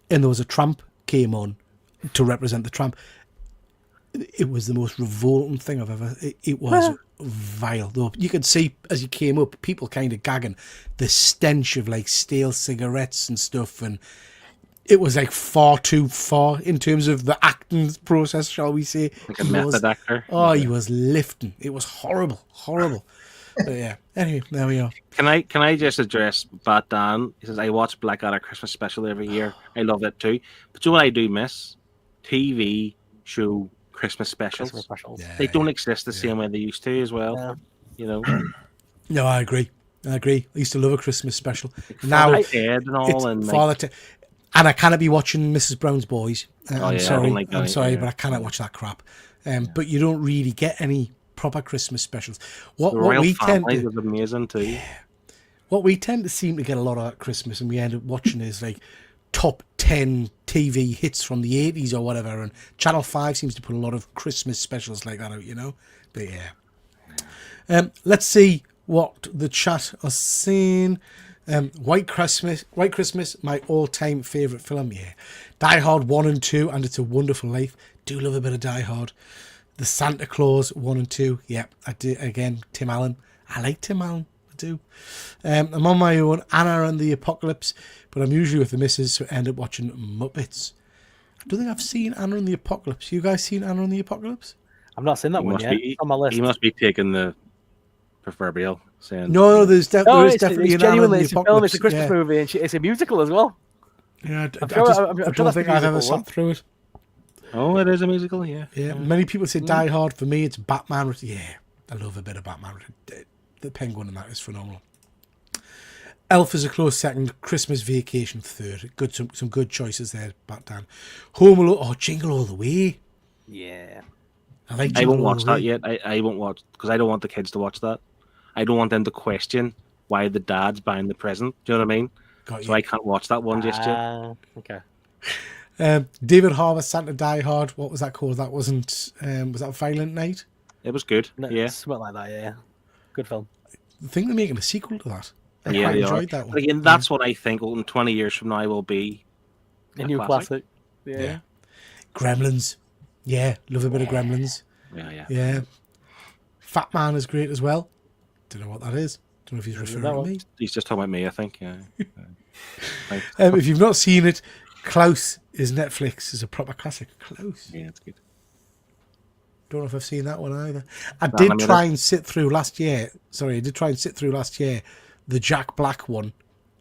there was a tramp came on to represent the tramp. It was the most revolting thing I've ever. It was vile. Though you could see as you came up, people kind of gagging, the stench of like stale cigarettes and stuff, and it was like far too far in terms of the acting process, shall we say? Like a method actor. Oh, he was lifting. It was horrible. But yeah. Anyway, there we are. Can I just address Bat Dan? He says I watch Blackadder Christmas special every year. I love it too. But you know what I do miss? TV show Christmas specials. Christmas specials. Yeah. They don't exist the same way they used to as well. Yeah. You know, No, I agree. I used to love a Christmas special. Now Father Ted and all, and like, Father Ted. And I cannot be watching Mrs. Brown's Boys. I'm yeah, sorry. I don't like that I'm sorry, either. but I cannot watch that crap. But you don't really get any proper Christmas specials. What the Royal we tend Family to was amazing too. seem to get a lot of at Christmas, and we end up watching is like top 10 TV hits from the 80s or whatever. And Channel 5 seems to put a lot of Christmas specials like that out, you know. But yeah. Let's see what the chat are saying. White Christmas, my all-time favourite film. Yeah, Die Hard 1 and 2, and It's a Wonderful Life. Do love a bit of Die Hard. The Santa Claus 1 and 2. Yeah, I do. Again, Tim Allen. I like Tim Allen. I do. I'm on my own. Anna and the Apocalypse, but I'm usually with the missus, so I end up watching Muppets. I don't think I've seen Anna and the Apocalypse. You guys seen Anna and the Apocalypse? I've not seen that one yet. It's on my list. He must be taking the proverbial saying. No, there is definitely it's an Anna and genuinely the it's a film. Apocalypse. It's a Christmas yeah. movie, and it's a musical as well. Yeah, I I'm sure don't that's think the I've ever musical one. sat through it. Oh, it is a musical, yeah. Yeah, many people say Die Hard. For me, it's Batman. Yeah, I love a bit of Batman. The Penguin in that is phenomenal. Elf is a close second. Christmas Vacation third. Good, some good choices there, Batman. Home Alone. Oh, Jingle All the Way. Yeah. I like. I Jingle won't All watch the Way. that yet. I won't watch because I don't want the kids to watch that. I don't want them to question why the dad's buying the present. Do you know what I mean? Got So you. I can't watch that one just yet. Okay. David Harbour, Santa Die Hard. What was that called? That wasn't. Was that Violent Night? It was good. No, Yeah. something like that. Yeah. Good film. I think they're making a sequel to that. I Yeah, quite they are. enjoyed that one. But again, that's what I think in 20 years from now will be A new classic. Yeah. Gremlins. Yeah, love a bit of Gremlins. Yeah. Yeah. Fat Man is great as well. Don't know what that is. Don't know if he's referring that to one. me. He's just talking about me, I think. Yeah. Right. If you've not seen it, Klaus is Netflix. Is a proper classic. Klaus. Yeah, it's good. Don't know if I've seen that one either. I did try and sit through last year. Sorry, I did try and sit through last year the Jack Black one,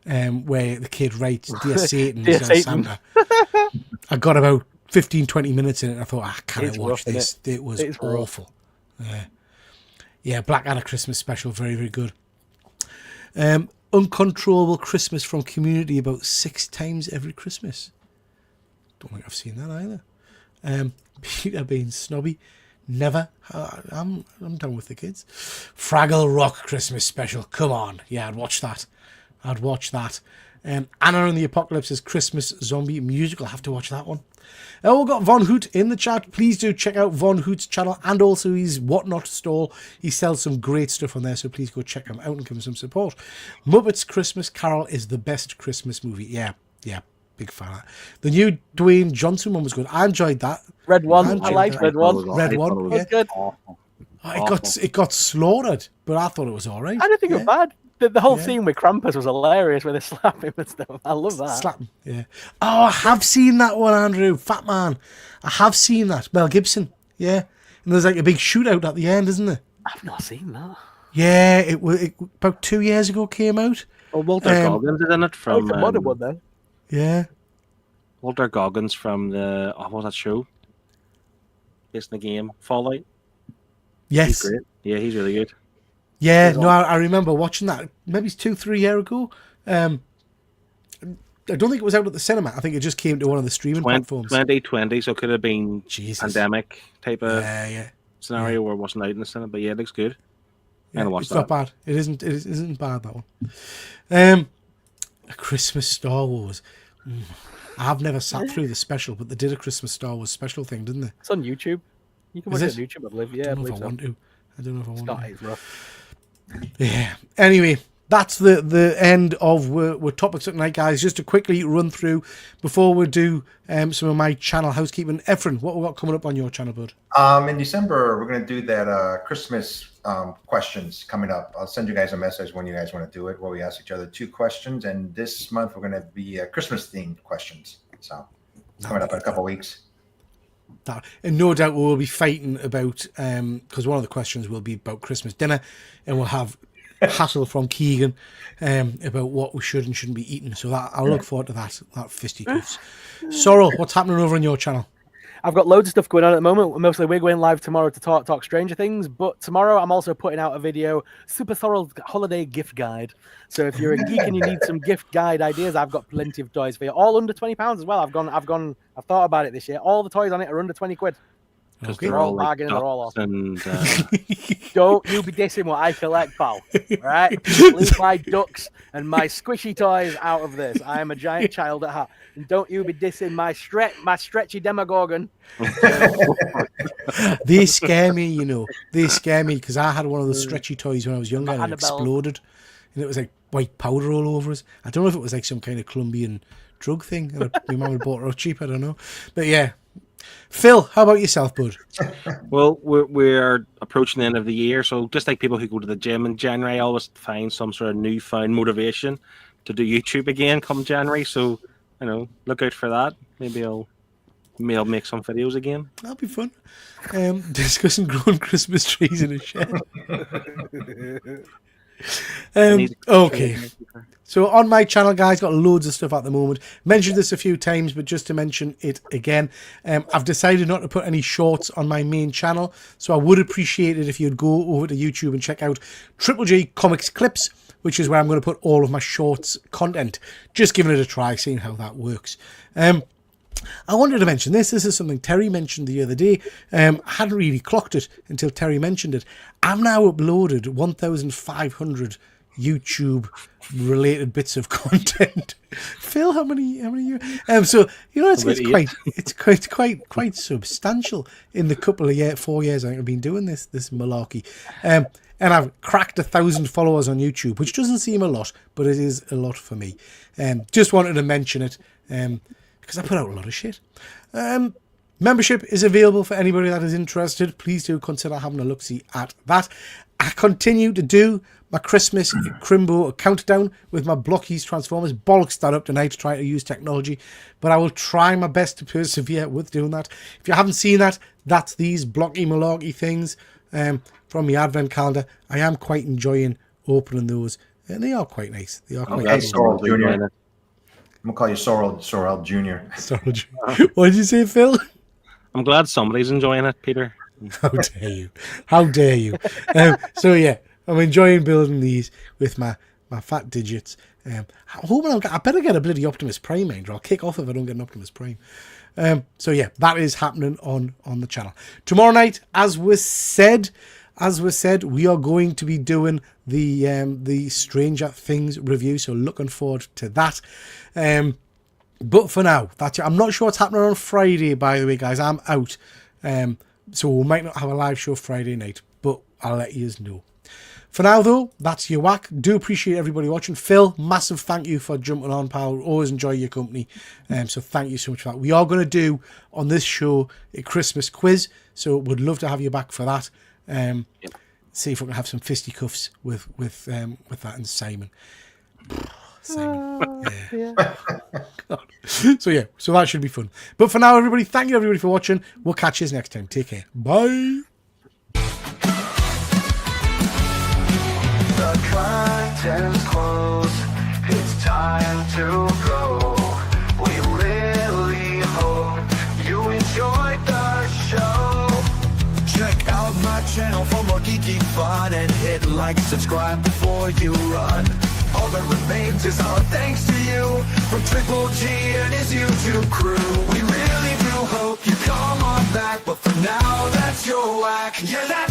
where the kid writes "Dear Satan, Dear Dear Satan. Santa." I got about 15-20 minutes in it. And I thought, I can't It's watch rough, isn't this. It was It's rough. awful. Yeah, Blackadder Christmas special, very, very good. Uncontrollable Christmas from Community, about 6 times every Christmas. Don't think I've seen that either. Peter being snobby, never. I'm done with the kids. Fraggle Rock Christmas special, come on. Yeah, I'd watch that. Anna and the Apocalypse's Christmas Zombie musical, I'll have to watch that one. We've got Von Hoot in the chat. Please do check out Von Hoot's channel and also his Whatnot stall. He sells some great stuff on there, so please go check him out and give him some support. Muppets Christmas Carol is the best Christmas movie. Yeah, big fan of that. The new Dwayne Johnson one was good. I enjoyed that. Red One. I liked Red One. Red One, It was good. It got slaughtered, but I thought it was all right. I didn't think it was bad. The whole scene with Krampus was hilarious, where they slap him and stuff. I love that. Slap him, yeah. Oh, I have seen that one, Andrew. Fat Man. I have seen that. Mel Gibson, yeah. And there's like a big shootout at the end, isn't there? I've not seen that. Yeah, it about 2 years ago came out. Oh, Walter Goggins is in it from... It's a modern one, then. Yeah. Walter Goggins from the... what was that show? Based in the game, Fallout. Yes. He's great. Yeah, he's really good. Yeah, no, I remember watching that. Maybe it's 2-3 years ago. I don't think it was out at the cinema. I think it just came to one of the streaming platforms. 2020, so it could have been pandemic type of scenario where it wasn't out in the cinema. But yeah, it looks good. Yeah, it's not bad. It isn't bad, that one. A Christmas Star Wars. I've never sat through the special, but they did a Christmas Star Wars special thing, didn't they? It's on YouTube. You can watch it on YouTube, I believe. Yeah, I don't know if I want to. I don't know if I want to. It's rough. Yeah. Anyway, that's the end of we're topics at night, guys. Just to quickly run through before we do some of my channel housekeeping. Efren, what we got coming up on your channel, bud? In December, we're going to do that Christmas questions coming up. I'll send you guys a message when you guys want to do it, where we ask each other 2 questions. And this month, we're going to be Christmas themed questions. So coming up in a couple of weeks. And no doubt we will be fighting about, because one of the questions will be about Christmas dinner, and we'll have hassle from Keegan about what we should and shouldn't be eating. So that I'll look forward to that fisticuffs. Sorrel, what's happening over on your channel? I've got loads of stuff going on at the moment. Mostly we're going live tomorrow to talk Stranger Things, but tomorrow I'm also putting out a video, Super Sorrel Holiday Gift Guide. So if you're a geek and you need some gift guide ideas, I've got plenty of toys for you. All under £20 as well. I've thought about it this year. All the toys on it are under 20 quid. Because Okay. they're all like bargain and they're all ducks off. and Don't you be dissing what I collect, pal. Right? Leave my ducks and my squishy toys out of this. I am a giant child at heart. And don't you be dissing my stretchy Demogorgon. They scare me, you know. They scare me because I had one of those stretchy toys when I was younger and it Annabelle. exploded. And it was like white powder all over us. I don't know if it was like some kind of Colombian drug thing. And my mum had bought it out cheap, I don't know. But yeah. Phil, how about yourself, bud? well, we're approaching the end of the year, so just like people who go to the gym in January, I always find some sort of newfound motivation to do YouTube again come January. So, look out for that. Maybe I'll make some videos again. That'll be fun. Discussing growing Christmas trees in a shed. Okay. So on my channel, guys, got loads of stuff at the moment. Mentioned this a few times, but just to mention it again, I've decided not to put any shorts on my main channel. So I would appreciate it if you'd go over to YouTube and check out TripleG Comics Clips, which is where I'm going to put all of my shorts content. Just giving it a try, seeing how that works. I wanted to mention this. This is something Terry mentioned the other day. I hadn't really clocked it until Terry mentioned it. I've now uploaded 1,500 YouTube-related bits of content. Phil, how many you? So it's quite substantial in the couple of 4 years I think I've been doing this malarkey. And I've cracked 1,000 followers on YouTube, which doesn't seem a lot, but it is a lot for me. Just wanted to mention it. Because I put out a lot of shit. Membership is available for anybody that is interested. Please do consider having a look-see at that. I continue to do my Christmas Crimbo countdown with my blockies Transformers. Bollocks that up tonight trying to use technology, but I will try my best to persevere with doing that. If you haven't seen that, that's these blocky malarkey things from the advent calendar. I am quite enjoying opening those, and they are quite nice. They are quite nice. Sorrel Jr. I'm gonna call you Sorrel Jr. Sorrel Jr. What did you say, Phil? I'm glad somebody's enjoying it, Peter. How dare you? How dare you? So yeah, I'm enjoying building these with my fat digits. I better get a bloody Optimus Prime, or I'll kick off if I don't get an Optimus Prime. So yeah, that is happening on the channel. Tomorrow night, as was said, we are going to be doing the Stranger Things review. So looking forward to that. But for now, that's it. I'm not sure what's happening on Friday, by the way, guys. I'm out. So we might not have a live show Friday night, but I'll let you know. For now, though, that's your whack. Do appreciate everybody watching. Phil, massive thank you for jumping on, pal. Always enjoy your company. So thank you so much for that. We are going to do on this show a Christmas quiz, so would love to have you back for that. See if we can have some fisticuffs with that and Simon. Yeah. So yeah, so that should be fun. But for now, everybody, thank you everybody for watching. We'll catch you next time. Take care. Bye. The curtains close, it's time to go. We really hope you enjoyed the show. Check out my channel for more geeky fun and hit like, subscribe before you run. All that remains is our thanks to you from TripleG and his YouTube crew. We really do hope you come on back, but for now, that's your whack. Yeah, that's